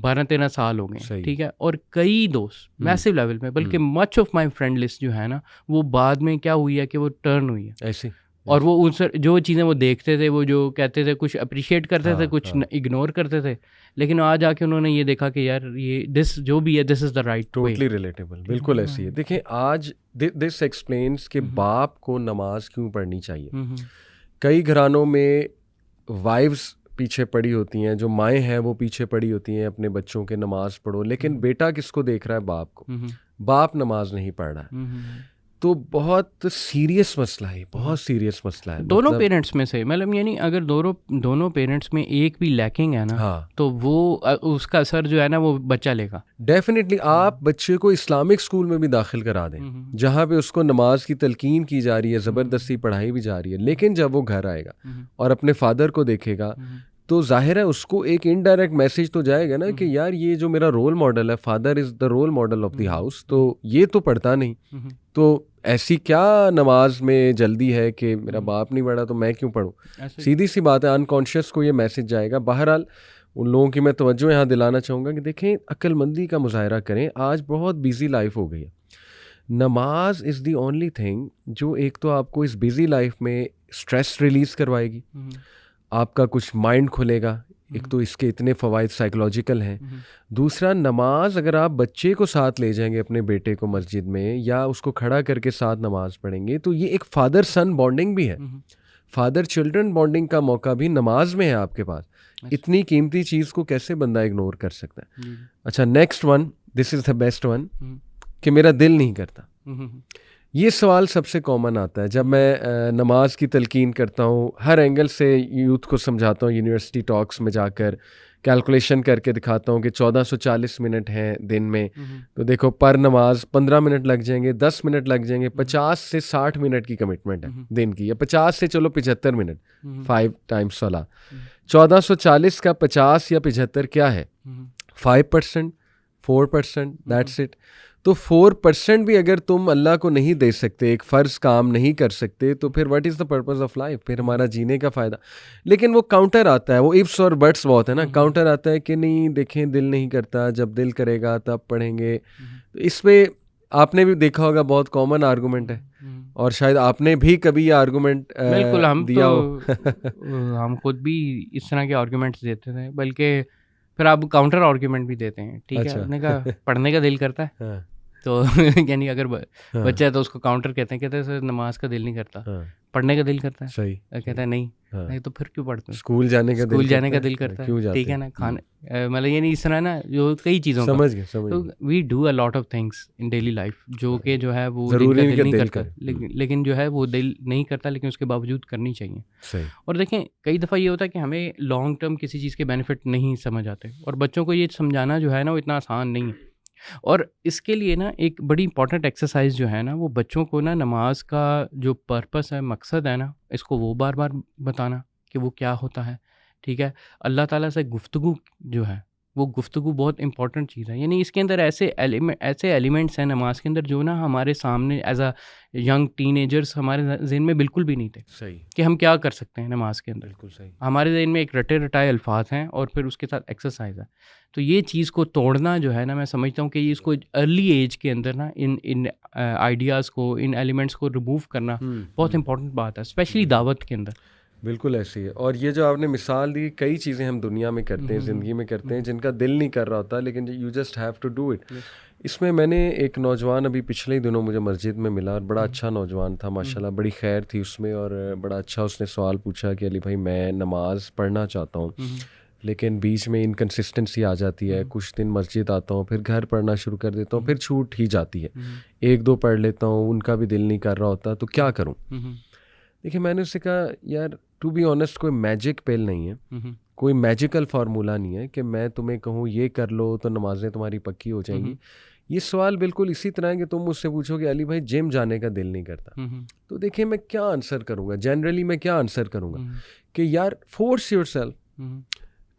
12-13 साल हो गए, ठीक है, और कई दोस्त मैसिव लेवल में, बल्कि much of my friend list जो है ना, वो बाद में क्या हुई है कि वो टर्न हुई है ऐसे, और वो उनसे जो चीज़ें वो देखते थे, वो जो कहते थे, कुछ अप्रिशिएट करते थे, कुछ इग्नोर करते थे, लेकिन आज आके उन्होंने ये देखा कि यार ये दिस जो भी है, this is the right, totally relatable, बिल्कुल ऐसी है। देखिए आज दिस एक्सप्लेन्स कि बाप को नमाज क्यों पढ़नी चाहिए। कई घरानों में वाइफ्स पीछे पड़ी होती हैं, जो माएँ हैं वो पीछे पड़ी होती हैं अपने बच्चों के नमाज पढ़ो, लेकिन बेटा किसको देख रहा है? बाप को। बाप नमाज नहीं पढ़ रहा है, तो बहुत सीरियस मसला है, बहुत सीरियस मसला है। दोनों पेरेंट्स में से, मतलब यानी अगर दोनों पेरेंट्स में एक भी लैकिंग है ना, तो वो उसका असर जो है ना वो बच्चा लेगा डेफिनेटली। आप बच्चे को इस्लामिक स्कूल में भी दाखिल करा दें, जहाँ पे उसको नमाज की तलकीन की जा रही है, ज़बरदस्ती पढ़ाई भी जा रही है, लेकिन जब वो घर आएगा और अपने फादर को देखेगा तो जाहिर है उसको एक इनडायरेक्ट मैसेज तो जाएगा ना कि यार ये जो मेरा रोल मॉडल है, father is the role model of the house, तो ये तो पढ़ता नहीं, तो ऐसी क्या नमाज में जल्दी है कि मेरा बाप नहीं पढ़ा तो मैं क्यों पढ़ूं। सीधी सी बात है, अनकॉन्शियस को ये मैसेज जाएगा। बहरहाल उन लोगों की मैं तवज्जो यहाँ दिलाना चाहूँगा कि देखें, अक्लमंदी का मुजाहरा करें। आज बहुत बिजी लाइफ हो गई है, नमाज इज़ दी ओनली थिंग जो एक तो आपको इस बिजी लाइफ में स्ट्रेस रिलीज़ करवाएगी, आपका कुछ माइंड खुलेगा, एक तो इसके इतने फ़वाइद साइकोलॉजिकल हैं। दूसरा, नमाज अगर आप बच्चे को साथ ले जाएंगे अपने बेटे को मस्जिद में, या उसको खड़ा करके साथ नमाज पढ़ेंगे, तो ये एक फादर सन बॉन्डिंग भी है, फादर चिल्ड्रन बॉन्डिंग का मौका भी नमाज में है आपके पास। इतनी कीमती चीज़ को कैसे बंदा इग्नोर कर सकता है। अच्छा, next one, this is the best one, कि मेरा दिल नहीं करता। ये सवाल सबसे कॉमन आता है जब मैं नमाज की तलकीन करता हूँ, हर एंगल से यूथ को समझाता हूँ, यूनिवर्सिटी टॉक्स में जाकर कैलकुलेशन करके दिखाता हूँ कि 1440 मिनट हैं दिन में, तो देखो पर नमाज 15 मिनट लग जाएंगे, 10 मिनट लग जाएंगे, 50 से 60 मिनट की कमिटमेंट है दिन की, या 50 से चलो 75 मिनट, 5 टाइम्स सलाह। 1440 का 50 या 75 क्या है? 5%, 4%, दैट्स इट। तो 4% भी अगर तुम अल्लाह को नहीं दे सकते, एक फ़र्ज़ काम नहीं कर सकते, तो फिर what is the purpose of life? फिर हमारा जीने का फ़ायदा। लेकिन वो काउंटर आता है, वो इफ्स और बट्स बहुत है ना, काउंटर आता है कि नहीं देखें दिल नहीं करता, जब दिल करेगा तब पढ़ेंगे। तो इस पर आपने भी देखा होगा, बहुत कॉमन आर्गूमेंट है, और शायद आपने भी कभी ये आर्गूमेंट बिल्कुल हम दिया हो। हम खुद भी इस तरह के आर्गूमेंट्स देते थे, बल्कि फिर आप काउंटर आर्गूमेंट भी देते हैं, ठीक है, आपने कहा पढ़ने का दिल करता है, तो यानी अगर बच्चा है तो उसको काउंटर कहते हैं सर नमाज का दिल नहीं करता, पढ़ने का दिल करता है, सही कहता है नहीं तो फिर क्यों पढ़ते हैं? स्कूल जाने का दिल करता है, ठीक है ना, खाने मतलब ये नहीं, इस तरह ना जो कई चीज़ों समझ गए, तो we do a lot of things in daily life जो कि जो है वो दिल नहीं करता, लेकिन जो है वो दिल नहीं करता, लेकिन उसके बावजूद करनी चाहिए। और देखें कई दफ़ा ये होता है कि हमें लॉन्ग टर्म किसी चीज़ के बेनिफिट नहीं समझ आते, और बच्चों को ये समझाना जो है ना वो इतना आसान नहीं है। और इसके लिए ना एक बड़ी इंपॉर्टेंट एक्सरसाइज जो है ना, वो बच्चों को ना नमाज का जो पर्पस है, मकसद है ना, इसको वो बार बार बताना कि वो क्या होता है, ठीक है। अल्लाह ताला से गुफ्तगू जो है, वो गुफ्तगू बहुत इंपॉर्टेंट चीज़ है। यानी इसके अंदर ऐसे एलिमेंट्स हैं नमाज के अंदर जो ना हमारे सामने एज अ यंग टीनेजर्स हमारे जहन में बिल्कुल भी नहीं थे, सही, कि हम क्या कर सकते हैं नमाज के अंदर। बिल्कुल सही, हमारे जहन में एक रटे रटाए अल्फाज हैं और फिर उसके साथ एक्सरसाइज है। तो ये चीज़ को तोड़ना जो है ना, मैं समझता हूँ कि ये इसको अर्ली एज के अंदर ना इन आइडियाज़ को, इन एलिमेंट्स को रिमूव करना बहुत इंपॉर्टेंट बात है, स्पेशली दावत के अंदर। बिल्कुल ऐसी है। और ये जो आपने मिसाल दी, कई चीज़ें हम दुनिया में करते हैं, ज़िंदगी में करते हैं, जिनका दिल नहीं कर रहा होता, लेकिन you just have to do it. इसमें मैंने एक नौजवान अभी पिछले ही दिनों मुझे मस्जिद में मिला, और बड़ा अच्छा नौजवान था माशाल्लाह, बड़ी खैर थी उसमें, और बड़ा अच्छा उसने सवाल पूछा कि अली भाई मैं नमाज़ पढ़ना चाहता हूँ, लेकिन बीच में इनकन्सिस्टेंसी आ जाती है, कुछ दिन मस्जिद आता हूँ, फिर घर पढ़ना शुरू कर देता हूँ, फिर छूट ही जाती है, 1-2 पढ़ लेता हूँ, उनका भी दिल नहीं कर रहा होता, तो क्या करूँ? देखिए मैंने उससे कहा यार टू बी ऑनेस्ट, कोई मैजिक पिल नहीं है, कोई मैजिकल फार्मूला नहीं है कि मैं तुम्हें कहूँ ये कर लो तो नमाजें तुम्हारी पक्की हो जाएंगी। ये सवाल बिल्कुल इसी तरह है कि तुम मुझसे पूछो कि अली भाई जिम जाने का दिल नहीं करता, तो देखिए मैं क्या आंसर करूँगा, जनरली मैं क्या आंसर करूँगा कि यार force yourself,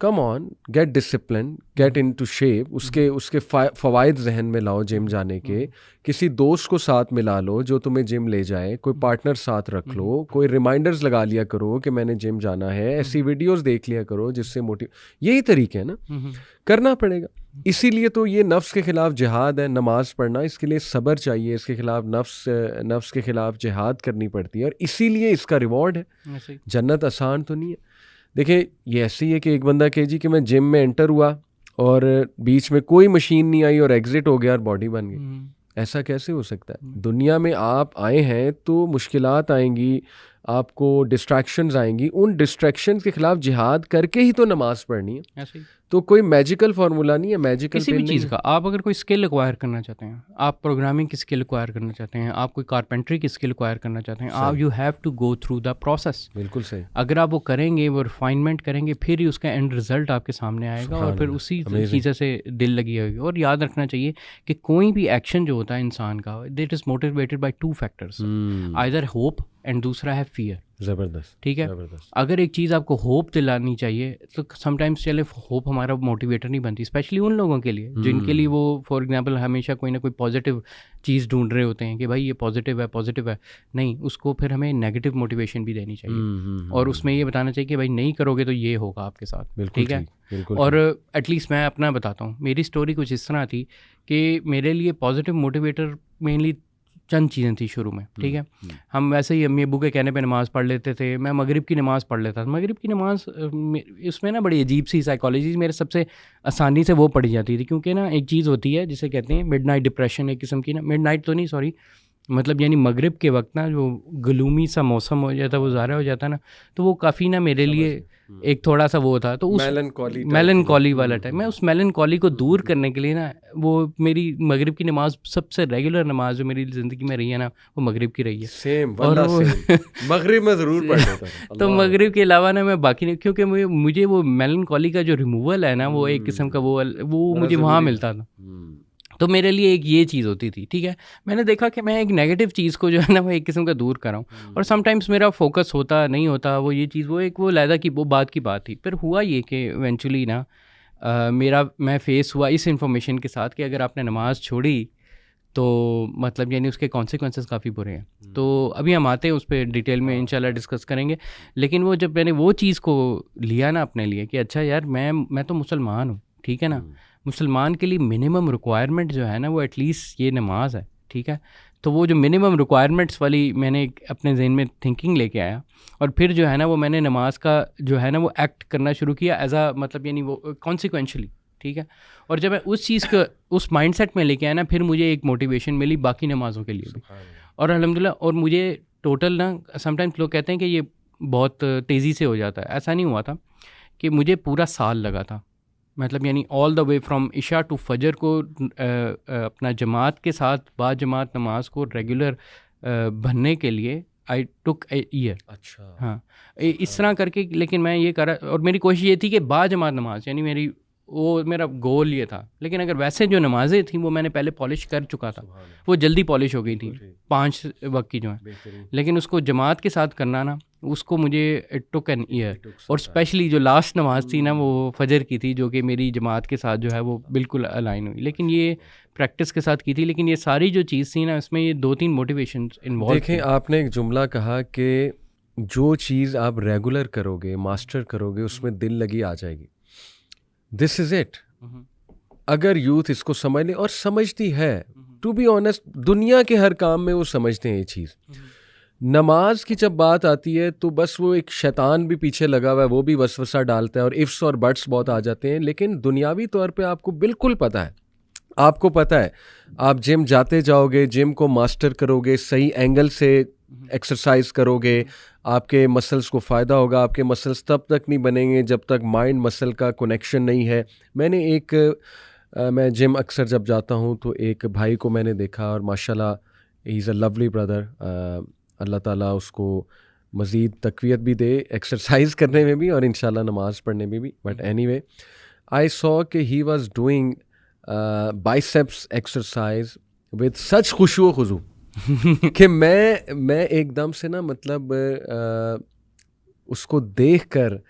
come on, get discipline, get into shape, उसके फ़वाइद जहन में लाओ जिम जाने के, किसी दोस्त को साथ मिला लो जो तुम्हें जिम ले जाए, कोई पार्टनर साथ रख लो, कोई रिमाइंडर्स लगा लिया करो कि मैंने जिम जाना है, ऐसी वीडियोस देख लिया करो जिससे यही तरीके है ना, करना पड़ेगा। इसीलिए तो ये नफ्स के खिलाफ जिहाद है, नमाज पढ़ना, इसके लिए सब्र चाहिए, इसके खिलाफ नफ्स के खिलाफ जिहाद करनी पड़ती है, और इसीलिए इसका रिवॉर्ड है। जन्नत आसान तो नहीं है। देखिए ये ऐसे ही है कि एक बंदा कहे जी कि मैं जिम में एंटर हुआ और बीच में कोई मशीन नहीं आई और एग्जिट हो गया और बॉडी बन गई, ऐसा कैसे हो सकता है? दुनिया में आप आए हैं तो मुश्किलात आएंगी, आपको डिस्ट्रैक्शंस आएंगी, उन डिस्ट्रैक्शंस के खिलाफ जिहाद करके ही तो नमाज पढ़नी है। ऐसे ही तो कोई मैजिकल फार्मूला नहीं है, मैजिकल किसी भी चीज़ का। आप अगर कोई स्किल एक्वायर करना चाहते हैं, आप प्रोग्रामिंग की स्किल एक्वायर करना चाहते हैं, आप कोई कारपेंट्री की स्किल एक्वायर करना चाहते हैं, आप you have to go through the process. बिल्कुल सही। अगर आप वो करेंगे, वो रिफाइनमेंट करेंगे, फिर ही उसका एंड रिजल्ट आपके सामने आएगा और फिर उसी चीज़ें से दिल लगी होगी। और याद रखना चाहिए कि कोई भी एक्शन जो होता है इंसान का, that is motivated by 2 factors, either hope and दूसरा है फियर। ज़बरदस्त, ठीक है। अगर एक चीज़ आपको होप दिलानी चाहिए तो समटाइम्स चले होप हमारा मोटिवेटर नहीं बनती, स्पेशली उन लोगों के लिए जिनके लिए वो फॉर एग्जांपल हमेशा कोई ना कोई पॉजिटिव चीज़ ढूंढ रहे होते हैं कि भाई ये पॉजिटिव है, नहीं, उसको फिर हमें नेगेटिव मोटिवेशन भी देनी चाहिए और उसमें ये बताना चाहिए कि भाई नहीं करोगे तो ये होगा आपके साथ। ठीक है। और एटलीस्ट मैं अपना बताता हूँ, मेरी स्टोरी कुछ इस तरह थी कि मेरे लिए पॉजिटिव मोटिवेटर मेनली चंद चीज़ें थी शुरू में। ठीक है। हम वैसे ही अम्मी अब्बू के कहने पे नमाज़ पढ़ लेते थे। मैं मगरिब की नमाज़ पढ़ लेता था। मगरिब की नमाज़ उसमें ना बड़ी अजीब सी साइकोलॉजी मेरे सबसे आसानी से वो पढ़ी जाती थी, क्योंकि ना एक चीज़ होती है जिसे कहते हैं मिडनाइट डिप्रेशन, एक किस्म की ना, मिडनाइट तो नहीं सॉरी, मतलब यानी मगरिब के वक्त ना जो ग्लूमी सा मौसम हो जाता, वो ज़ाहिर हो जाता ना, तो वो काफ़ी ना मेरे लिए एक थोड़ा सा वो था, तो उस मेलनकॉली वाला टाइम, मैं उस मेलनकॉली को दूर करने के लिए ना, वो मेरी मगरिब की नमाज सबसे रेगुलर नमाज जो मेरी ज़िंदगी में रही है ना, वो मगरिब की रही है। सेम, और मगरिब में ज़रूर पढ़ लेता हूं। तो मगरिब के अलावा ना मैं बाकी नहीं, क्योंकि मुझे वो मेलनकॉली का जो रिमूवल है ना, वो एक किस्म का वो मुझे वहाँ मिलता था। तो मेरे लिए एक ये चीज़ होती थी। ठीक है। मैंने देखा कि मैं एक नेगेटिव चीज़ को जो है ना वो एक किस्म का दूर कर रहा हूँ, और समटाइम्स मेरा फोकस होता नहीं होता, वो ये चीज़ वो लहदा की वो बात की बात थी। फिर हुआ ये कि इवेंचुअली ना मैं फेस हुआ इस इन्फॉर्मेशन के साथ कि अगर आपने नमाज़ छोड़ी तो मतलब यानी उसके कॉन्सिक्वेंसेस काफ़ी बुरे हैं। तो अभी हम आते हैं उस पर डिटेल में, इंशाल्लाह डिस्कस करेंगे। लेकिन वो जब मैंने वो चीज़ को लिया ना अपने लिए कि अच्छा यार मैं तो मुसलमान हूँ, ठीक है ना, मुसलमान के लिए मिनिमम रिक्वायरमेंट जो है ना वो एटलीस्ट ये नमाज है। ठीक है। तो वो जो मिनिमम रिक्वायरमेंट्स वाली मैंने अपने जहन में थिंकिंग लेके आया, और फिर जो है ना वो मैंने नमाज का जो है ना वो एक्ट करना शुरू किया एज आ मतलब यानी वो कॉन्सिक्वेंशली। ठीक है। और जब मैं उस चीज़ को उस माइंडसेट में लेके आया ना, फिर मुझे एक मोटिवेशन मिली बाकी नमाज़ों के लिए भी। और अल्हम्दुलिल्लाह, और मुझे टोटल ना समटाइम्स लोग कहते हैं कि ये बहुत तेज़ी से हो जाता है, ऐसा नहीं हुआ था कि मुझे पूरा साल लगा था, मतलब यानी all the way from Isha to Fajr को अपना जमात के साथ बाद जमात नमाज को रेगुलर बनने के लिए आई टुक ए ईयर। अच्छा। हाँ, इस तरह करके, लेकिन मैं ये करा, और मेरी कोशिश ये थी कि बाद जमात नमाज, यानी मेरा गोल ये था। लेकिन अगर वैसे जो नमाजें थी वो मैंने पहले पॉलिश कर चुका था, वो जल्दी पॉलिश हो गई थी 5 वक्त की जो है, लेकिन उसको जमात के साथ करना ना, उसको मुझे इट टुक एन ईयर। और स्पेशली जो लास्ट नमाज थी ना वो फजर की थी, जो कि मेरी जमात के साथ जो है वो बिल्कुल अलाइन हुई, लेकिन ये प्रैक्टिस के साथ की थी। लेकिन ये सारी जो चीज़ थी ना, इसमें ये 2-3 मोटिवेशन इन्वॉल्व। देखें, आपने एक जुमला कहा कि जो चीज़ आप रेगुलर करोगे, मास्टर करोगे, उसमें दिल लगी आ जाएगी। This is it. अगर यूथ इसको समझ ले, और समझती है, टू बी ऑनेस्ट, दुनिया के हर काम में वो समझते हैं ये चीज़। नमाज की जब बात आती है तो बस वो एक शैतान भी पीछे लगा हुआ है, वो भी वसवसा डालता है और इफ्स और बट्स बहुत आ जाते हैं। लेकिन दुनियावी तौर पे आपको बिल्कुल पता है, आपको पता है, आप जिम जाते जाओगे, जिम को मास्टर करोगे, सही एंगल से एक्सरसाइज करोगे, आपके मसल्स को फ़ायदा होगा। आपके मसल्स तब तक नहीं बनेंगे जब तक माइंड मसल का कनेक्शन नहीं है। मैं जिम अक्सर जब जाता हूँ तो एक भाई को मैंने देखा, और माशाल्लाह he is a lovely brother. अल्लाह ताला उसको मज़ीद तक़वियत भी दे एक्सरसाइज करने में भी और इंशाल्लाह नमाज़ पढ़ने में भी। बट एनीवे, आई सॉ कि he was doing biceps exercise with such खुशू खुजू कि मैं एकदम से ना, मतलब उसको देखकर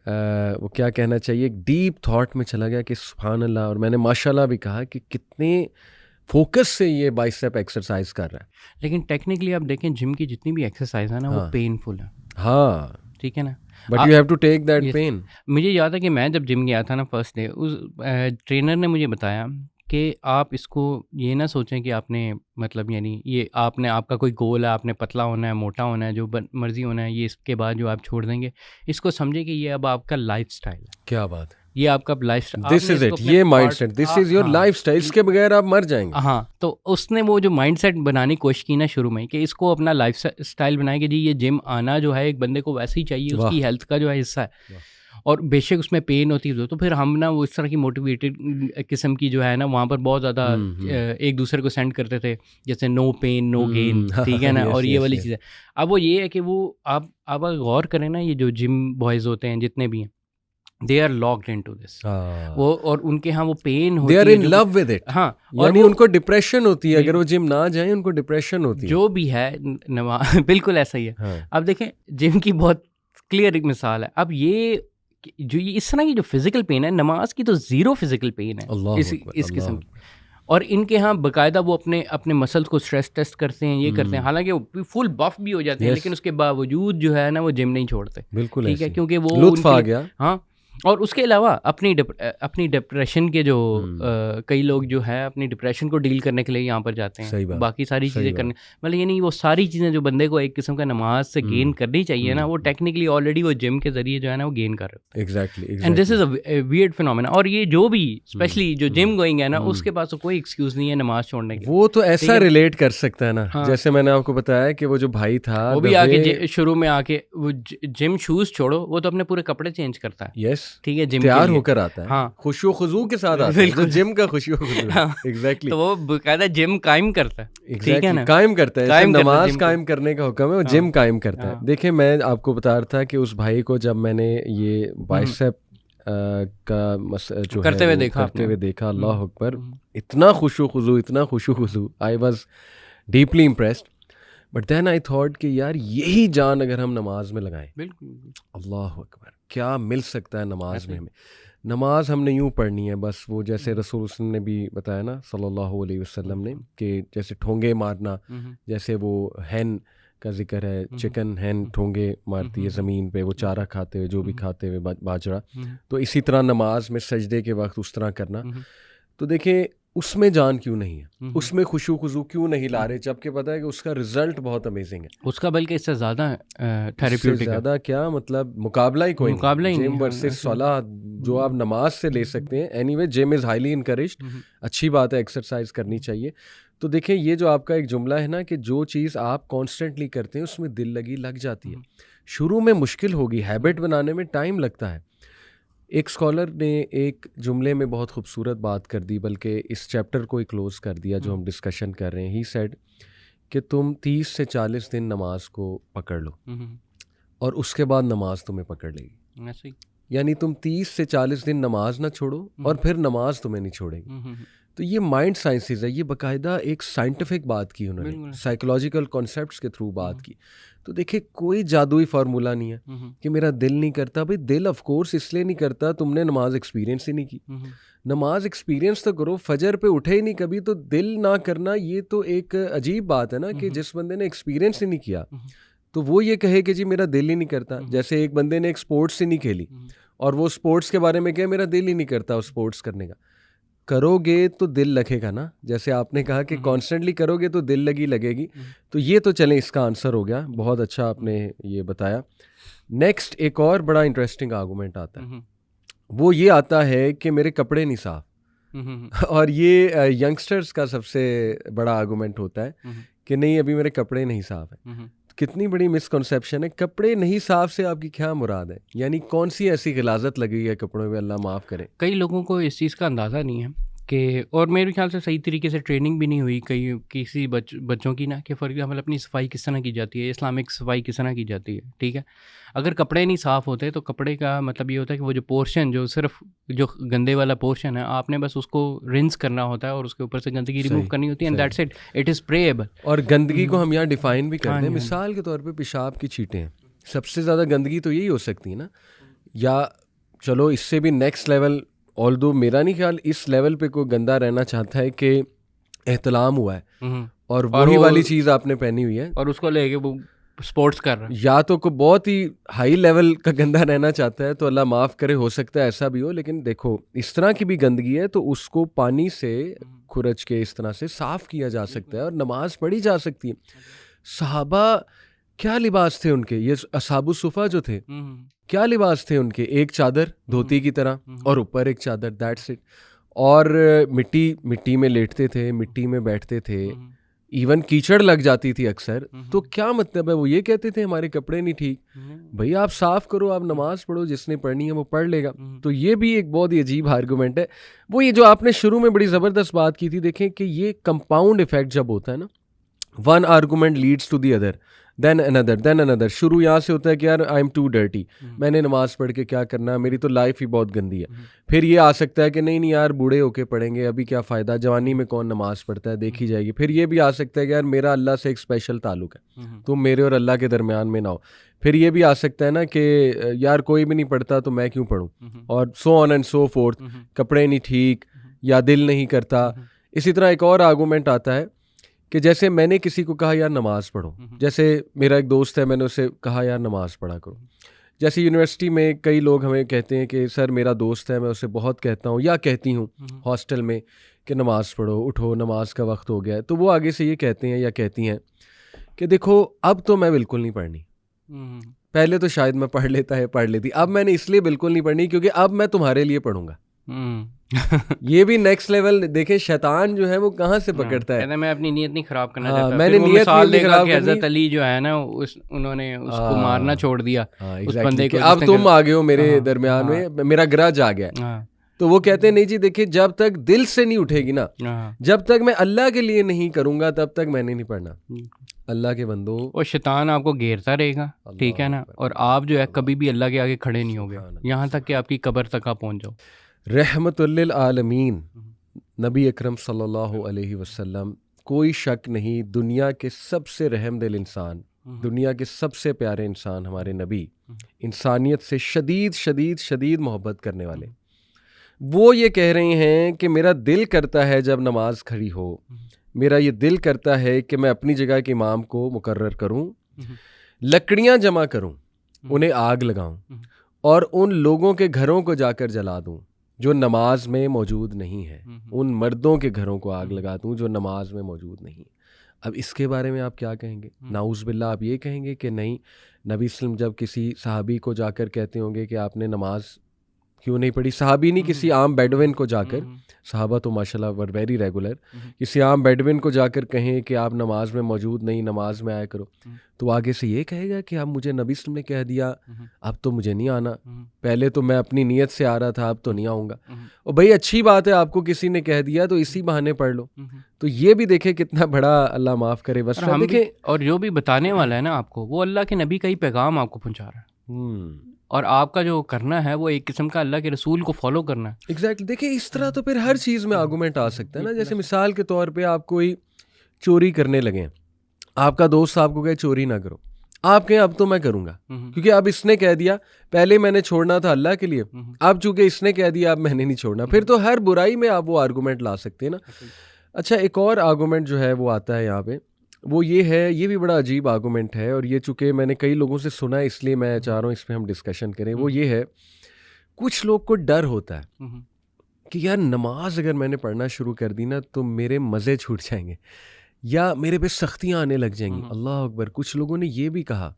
वो क्या कहना चाहिए, एक डीप थॉट में चला गया कि सुभान अल्लाह। और मैंने माशाल्लाह भी कहा कि कितने फोकस से ये बाइसेप एक्सरसाइज कर रहा है। लेकिन टेक्निकली आप देखें जिम की जितनी भी एक्सरसाइज है ना वो पेनफुल है। हाँ ठीक है ना, but you have to take that pain. मुझे याद है कि मैं जब जिम गया था ना फर्स्ट डे, उस ट्रेनर ने मुझे बताया कि आप इसको ये ना सोचें कि आपने मतलब यानी ये आपने आपका कोई गोल है, आपने पतला होना है, मोटा होना है, जो मर्जी होना है, ये इसके बाद जो आप छोड़ देंगे, इसको समझे कि ये अब आपका लाइफस्टाइल है। क्या बात है, ये आपका लाइफस्टाइल, दिस इज इट, ये mindset, this is your lifestyle, इसके बगैर आप मर जाएंगे। हाँ, तो उसने वो जो माइंडसेट बनाने की कोशिश की ना शुरू में कि इसको अपना लाइफस्टाइल बनाए कि जी ये जिम आना जो है एक बंदे को वैसे ही चाहिए, उसकी हेल्थ का जो है हिस्सा है। और बेशक उसमें पेन होती है तो फिर हम ना वो इस तरह की मोटिवेटेड किस्म की जो है ना वहाँ पर बहुत ज़्यादा एक दूसरे को सेंड करते थे, जैसे नो पेन नो गेन, ठीक है ना। और ये वाली चीज़ें, अब वो ये है कि वो आप अगर गौर करें ना, ये जो जिम बॉयज़ होते हैं जितने भी हैं, they are locked into this. वो और उनके यहाँ वो पेन होती है, they are in love with it. हाँ, यानी उनको डिप्रेशन होती है, अगर वो जिम ना जाए उनको डिप्रेशन होती है, जो भी है बिल्कुल ऐसा ही है। हाँ। अब देखें जिम की बहुत क्लियर एक मिसाल है। अब ये जो ये इस तरह की जो फिजिकल पेन है, नमाज की तो जीरो फिजिकल पेन है इस किस्म की। और इनके यहाँ बाकायदा वो अपने अपने मसल्स को स्ट्रेस टेस्ट करते हैं, ये करते हैं, हालांकि वो फुल बफ भी हो जाते हैं, लेकिन उसके बावजूद जो है ना वो जिम नहीं छोड़ते। बिल्कुल ठीक है, क्योंकि वो लुत्फ आ गया। हाँ, और उसके अलावा अपनी डिप्रेशन के जो कई लोग जो है अपनी डिप्रेशन को डील करने के लिए यहाँ पर जाते हैं, बाकी सारी चीज़ें करने, मतलब ये नहीं, वो सारी चीज़ें जो बंदे को एक किस्म का नमाज से गेन करनी चाहिए ना, वो टेक्निकली ऑलरेडी वो जिम के जरिए जो है ना वो गेन कर रहे हैं। Exactly, and this is a weird phenomena. और ये जो भी स्पेशली जो जिम गोइंग है ना, उसके पास तो कोई एक्सक्यूज नहीं है नमाज छोड़ने के। वो तो ऐसा रिलेट कर सकता है ना, जैसे मैंने आपको बताया कि वो जो भाई था वो भी आके शुरू में आके वो जिम शूज छोड़ो, वो तो अपने पूरे कपड़े चेंज करता है। यस, ठीक है, जिम तैयार होकर आता है, हाँ, खुशू खुजू के साथ आता है, जो जिम का खुशू खुजू है। एग्जैक्टली, तो वो बकायदा जिम कायम करता है। ठीक है ना, कायम करता है, नमाज कायम करने का हुक्म है, वो जिम कायम करता है। देखिए मैं आपको बता रहा था कि उस भाई को जब मैंने ये बाइसेप का जो करते हुए देखा, अल्लाह अकबर, इतना खुशू खुजू, I was deeply impressed. But then I thought कि यार यही जान अगर हम नमाज में लगाएं, बिल्कुल, अल्लाह अकबर, क्या मिल सकता है नमाज में हमें। नमाज हमने यूँ पढ़नी है बस, वो जैसे रसूल ने भी बताया ना सल्लल्लाहु अलैहि वसल्लम ने, कि जैसे ठोंगे मारना, जैसे वो हैन का जिक्र है, चिकन हैन ठोंगे मारती है ज़मीन पे, वो चारा खाते हुए, जो भी खाते हुए बाजरा, तो इसी तरह नमाज में सजदे के वक्त उस तरह करना। तो देखिए उसमें जान क्यों नहीं है, उसमें खुशू खुजू क्यों नहीं ला रहे, जबकि पता है कि उसका रिजल्ट बहुत अमेजिंग है, उसका बल्कि इससे ज़्यादा थेरेप्यूटिक, ज़्यादा क्या मतलब मुकाबला ही कोई नहीं। जिम वर्सेस सलाह जो आप नमाज से ले सकते हैं। Anyway gym is highly encouraged, अच्छी बात है, एक्सरसाइज करनी चाहिए। तो देखें ये जो आपका एक जुमला है ना कि जो चीज़ आप कॉन्स्टेंटली करते हैं उसमें दिल लग जाती है। शुरू में मुश्किल होगी, हैबिट बनाने में टाइम लगता है। एक स्कॉलर ने एक जुमले में बहुत खूबसूरत बात कर दी, बल्कि इस चैप्टर को ही क्लोज़ कर दिया जो हम डिस्कशन कर रहे हैं। ही सेड कि तुम 30 से 40 दिन नमाज को पकड़ लो और उसके बाद नमाज तुम्हें पकड़ लेगी। यानी तुम 30 से 40 दिन नमाज ना छोड़ो और फिर नमाज तुम्हें नहीं छोड़ेगी। तो ये माइंड साइंसेस है, ये बाकायदा एक साइंटिफिक बात की उन्होंने, साइकोलॉजिकल कॉन्सेप्ट्स के थ्रू बात की। तो देखिए कोई जादुई फार्मूला नहीं है कि मेरा दिल नहीं करता। भाई दिल ऑफ कोर्स इसलिए नहीं करता, तुमने नमाज एक्सपीरियंस ही नहीं की। नमाज एक्सपीरियंस तो करो, फजर पे उठे ही नहीं कभी, तो दिल ना करना ये तो एक अजीब बात है ना, कि जिस बंदे ने एक्सपीरियंस ही नहीं किया तो वो ये कहे कि जी मेरा दिल ही नहीं करता। जैसे एक बंदे ने एक स्पोर्ट्स ही नहीं खेली और वो स्पोर्ट्स के बारे में कहे मेरा दिल ही नहीं करता स्पोर्ट्स करने का। करोगे तो दिल लगेगा ना, जैसे आपने कहा कि कॉन्स्टेंटली करोगे तो दिल लगेगी। तो ये तो चलें इसका आंसर हो गया, बहुत अच्छा आपने ये बताया। नेक्स्ट एक और बड़ा इंटरेस्टिंग आर्गूमेंट आता है, वो ये आता है कि मेरे कपड़े नहीं साफ। और ये यंगस्टर्स का सबसे बड़ा आर्गूमेंट होता है कि नहीं अभी मेरे कपड़े नहीं साफ है। कितनी बड़ी मिसकॉन्सेप्शन है। कपड़े नहीं साफ से आपकी क्या मुराद है, यानी कौन सी ऐसी गिलाजत लगी है कपड़ों में, अल्लाह माफ़ करे। कई लोगों को इस चीज़ का अंदाज़ा नहीं है कि, और मेरे ख्याल से सही तरीके से ट्रेनिंग भी नहीं हुई किसी बच्चों की ना, कि फॉर एग्जाम्पल अपनी सफाई किस तरह की जाती है, इस्लामिक सफाई किस तरह की जाती है। ठीक है, अगर कपड़े नहीं साफ़ होते तो कपड़े का मतलब ये होता है कि वो जो पोर्शन, जो सिर्फ जो गंदे वाला पोर्शन है, आपने बस उसको रिंस करना होता है और उसके ऊपर से गंदगी रिमूव करनी होती है, एंड दैट्स इट इज़ प्रेएबल। और गंदगी को हम यहाँ डिफाइन भी करते हैं, मिसाल के तौर पर पेशाब की छींटें हैं, सबसे ज़्यादा गंदगी तो यही हो सकती है ना। या चलो इससे भी नेक्स्ट लेवल, ऑल्दो मेरा नहीं ख्याल इस लेवल पे कोई गंदा रहना चाहता है कि एहतलाम हुआ है और वही वाली चीज़ आपने पहनी हुई है और उसको लेके वो स्पोर्ट्स कर रहा है, या तो कोई बहुत ही हाई लेवल का गंदा रहना चाहता है तो अल्लाह माफ़ करे, हो सकता है ऐसा भी हो। लेकिन देखो इस तरह की भी गंदगी है तो उसको पानी से खुरच के इस तरह से साफ़ किया जा सकता है और नमाज पढ़ी जा सकती है। सहाबा क्या लिबास थे उनके, ये असहाबु सुफ़ा जो थे क्या लिबास थे उनके, एक चादर धोती की तरह और ऊपर एक चादर, दैट्स इट। और मिट्टी में लेटते थे, मिट्टी में बैठते थे, इवन कीचड़ लग जाती थी अक्सर, तो क्या मतलब है, वो ये कहते थे हमारे कपड़े नहीं ठीक, भाई आप साफ करो, आप नमाज पढ़ो, जिसने पढ़नी है वो पढ़ लेगा। तो ये भी एक बहुत ही अजीब आर्गूमेंट है। वो ये जो आपने शुरू में बड़ी ज़बरदस्त बात की थी, देखें कि ये कंपाउंड इफेक्ट जब होता है ना, one argument leads to the other, then another. शुरू यहाँ से होता है कि यार आई एम टू डर्टी, मैंने नमाज पढ़ के क्या करना, मेरी तो लाइफ ही बहुत गंदी है। फिर ये आ सकता है कि नहीं यार बूढ़े होके पढ़ेंगे, अभी क्या फ़ायदा, जवानी में कौन नमाज पढ़ता है, देखी जाएगी। फिर ये भी आ सकता है कि यार मेरा अल्लाह से एक स्पेशल ताल्लुक है, तुम मेरे और अल्लाह के दरमियान में ना हो। फिर ये भी आ सकता है ना कि यार कोई भी नहीं पढ़ता तो मैं क्यों पढ़ूँ, और सो ऑन एंड सो फोर्थ, कपड़े नहीं ठीक या दिल नहीं करता। इसी तरह एक और आर्गूमेंट आता है कि जैसे मैंने किसी को कहा यार नमाज पढ़ो, जैसे मेरा एक दोस्त है, मैंने उसे कहा यार नमाज पढ़ा करो। जैसे यूनिवर्सिटी में कई लोग हमें कहते हैं कि सर मेरा दोस्त है, मैं उसे बहुत कहता हूँ या कहती हूँ हॉस्टल में कि नमाज पढ़ो, उठो, नमाज का वक्त हो गया है। तो वो आगे से ये कहते हैं या कहती हैं कि देखो अब तो मैं बिल्कुल नहीं पढ़नी, पहले तो शायद मैं पढ़ लेती, अब मैंने इसलिए बिल्कुल नहीं पढ़नी क्योंकि अब मैं तुम्हारे लिए पढ़ूंगा। ये भी नेक्स्ट लेवल देखे, शैतान जो है वो कहाँ से पकड़ता है। कहता मैं अपनी नीयत नहीं खराब करना चाहता। मैंने नीयत नहीं खराब करनी। हज़रत अली जो है ना उन्होंने उसको मारना छोड़ दिया, उस बंदे को, अब तुम आ गए हो मेरे दरमियान में, मेरा ग्रज आ गया। तो वो कहते हैं नहीं जी देखिए, जब तक दिल से नहीं उठेगी ना, जब तक मैं अल्लाह के लिए नहीं करूंगा तब तक मैंने नहीं पढ़ना। अल्लाह के बंदो, और शैतान आपको घेरता रहेगा, ठीक है ना, और आप जो है कभी भी अल्लाह के आगे खड़े नहीं होगे, यहाँ तक कि आपकी कब्र तक आप पहुँच जाओ। रहमतुल्लिल आलमीन नबी अकरम सल्लल्लाहु अलैहि वसल्लम, कोई शक नहीं, दुनिया के सबसे रहमदिल इंसान, दुनिया के सबसे प्यारे इंसान हमारे नबी, इंसानियत से शदीद शदीद शदीद मोहब्बत करने वाले। वो ये कह रहे हैं कि मेरा दिल करता है जब नमाज खड़ी हो, मेरा ये दिल करता है कि मैं अपनी जगह के इमाम को मुकर्रर करूं, लकड़ियां जमा करूं, उन्हें आग लगाऊं और उन लोगों के घरों को जाकर जला दूं जो नमाज में मौजूद नहीं है, उन मर्दों के घरों को आग लगा दूं जो नमाज में मौजूद नहीं है। अब इसके बारे में आप क्या कहेंगे? नाउज़ बिल्लाह आप ये कहेंगे कि नहीं, नबी सल्लम जब किसी सहाबी को जाकर कहते होंगे कि आपने नमाज क्यों नहीं पढ़ी, सहाबी नहीं, किसी आम बेडविन को जाकर, सहाबा तो माशाल्लाह वर वेरी रेगुलर, किसी आम बेडविन को जाकर कहें कि आप नमाज में मौजूद नहीं, नमाज में आया करो, तो आगे से ये कहेगा कि अब मुझे नबी सल्लम ने कह दिया, अब तो मुझे नहीं आना, पहले तो मैं अपनी नीयत से आ रहा था, अब तो नहीं आऊँगा। और भाई अच्छी बात है, आपको किसी ने कह दिया तो इसी बहाने पढ़ लो। तो ये भी देखे कितना बड़ा, अल्लाह माफ़ करे बस देखे। और जो भी बताने वाला है ना आपको, वो अल्लाह के नबी का ही पैगाम आपको पहुँचा रहा है, और आपका जो करना है वो एक किस्म का अल्लाह के रसूल को फॉलो करना है। एग्जैक्टली। देखिए इस तरह तो फिर हर चीज़ में आर्गूमेंट आ सकता है ना। जैसे मिसाल के तौर पे आप कोई चोरी करने लगे, आपका दोस्त आपको कहे चोरी ना करो, आप कहें अब तो मैं करूँगा क्योंकि अब इसने कह दिया, पहले मैंने छोड़ना था अल्लाह के लिए, अब चूंकि इसने कह दिया अब मैंने नहीं छोड़ना। फिर तो हर बुराई में आप वो आर्गूमेंट ला सकते हैं ना। अच्छा, एक और आर्गूमेंट जो है वो आता है यहाँ पे, वो ये है, ये भी बड़ा अजीब आर्गूमेंट है और ये चूँकि मैंने कई लोगों से सुना है इसलिए मैं चाह रहा हूँ इस पर हम डिस्कशन करें। वो ये है, कुछ लोग को डर होता है कि यार नमाज अगर मैंने पढ़ना शुरू कर दी ना तो मेरे मज़े छूट जाएंगे या मेरे पे सख्तियाँ आने लग जाएंगी। अल्लाह अकबर। कुछ लोगों ने ये भी कहा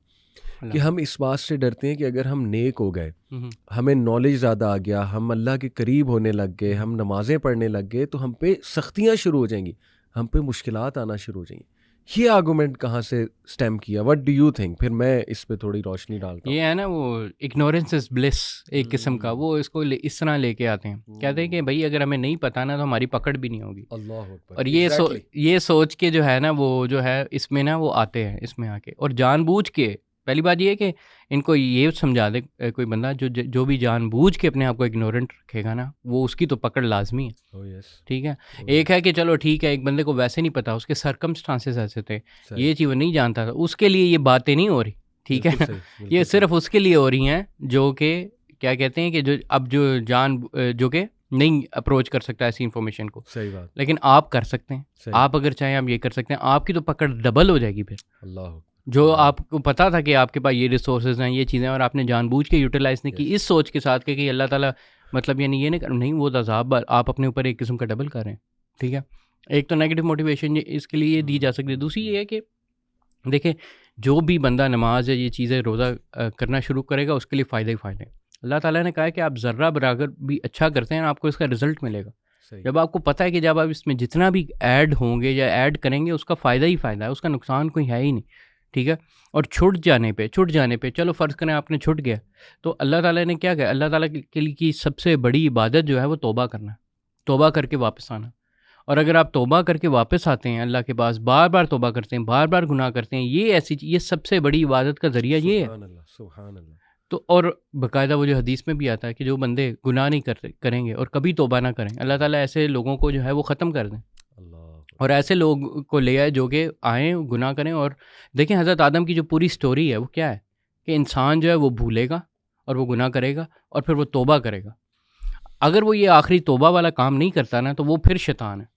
कि हम इस बात से डरते हैं कि अगर हम नेक हो गए, हमें नॉलेज ज़्यादा आ गया, हम अल्लाह के करीब होने लग गए, हम नमाज़ें पढ़ने लग गए, तो हम पे सख्तियाँ शुरू हो जाएंगी, हम पे मुश्किलात आना शुरू हो जाएंगी। ये आर्गूमेंट कहाँ से स्टेम किया? What do you think? फिर मैं इस पे थोड़ी रोशनी डालता हूँ। ये है ना वो इग्नोरेंस इज ब्लिस एक किस्म का, वो इसको इस तरह लेके आते हैं, कहते हैं कि भाई अगर हमें नहीं पता ना तो हमारी पकड़ भी नहीं होगी। अल्लाह अकबर। और ये सोच के जो है ना वो जो है इसमें ना वो आते हैं इसमें आके, और जानबूझ के, पहली बात ये है कि इनको ये समझा दे कोई बंदा जो भी जानबूझ के अपने आप को इग्नोरेंट रखेगा ना, वो उसकी तो पकड़ लाजमी है। ठीक है। एक है कि चलो ठीक है, एक बंदे को वैसे नहीं पता, उसके सर्कमस्टांसेस ऐसे थे, ये चीज़ नहीं जानता था, उसके लिए ये बातें नहीं हो रही, ठीक है ना, ये सिर्फ उसके लिए हो रही हैं जो कि क्या कहते हैं कि जो अब जो कि नहीं अप्रोच कर सकता ऐसी इन्फॉर्मेशन को, सही बात, लेकिन आप कर सकते हैं। आप अगर चाहें आप ये कर सकते हैं, आपकी तो पकड़ डबल हो जाएगी फिर। अल्लाह, जो आपको पता था कि आपके पास ये रिसोर्सेज हैं, ये चीज़ें, और आपने जानबूझ के यूटिलाइज नहीं की इस सोच के साथ कि अल्लाह ताला मतलब यानी ये नहीं, वो अज़ाब आप अपने ऊपर एक किस्म का डबल कर रहे हैं। ठीक है, एक तो नेगेटिव मोटिवेशन इसके लिए ये दी जा सकती है। दूसरी ये है कि देखिए, जो भी बंदा नमाज है ये चीज़ें रोज़ा करना शुरू करेगा, उसके लिए फ़ायदे ही फ़ायदे हैं। अल्लाह ताला ने कहा है कि आप ज़र्रा बराबर भी अच्छा करते हैं, आपको इसका रिजल्ट मिलेगा। जब आपको पता है कि जब आप इसमें जितना भी ऐड होंगे या ऐड करेंगे उसका फ़ायदा ही फ़ायदा है, उसका नुकसान कोई है ही नहीं। ठीक है, और छूट जाने पे चलो फ़र्ज़ करें आपने छूट गया, तो अल्लाह ताला ने क्या कहा, अल्लाह ताला के लिए की सबसे बड़ी इबादत जो है वो तौबा करना है, तौबा करके वापस आना। और अगर आप तौबा करके वापस आते हैं अल्लाह के पास, बार बार तौबा करते हैं, बार बार गुनाह करते हैं, ये सबसे बड़ी इबादत का ज़रिया ये है। सुभान अल्लाह। तो और बाकायदा वो जो हदीस में भी आता है कि जो बंदे गुनाह नहीं करेंगे और कभी तौबा ना करें, अल्लाह ताला ऐसे लोगों को जो है वो ख़त्म कर दें। और ऐसे लोग को ले आए जो कि आएँ, गुनाह करें। और देखें, हज़रत आदम की जो पूरी स्टोरी है वो क्या है कि इंसान जो है वो भूलेगा और वो गुनाह करेगा और फिर वो तौबा करेगा। अगर वो ये आखिरी तौबा वाला काम नहीं करता ना, तो वो फिर शैतान है।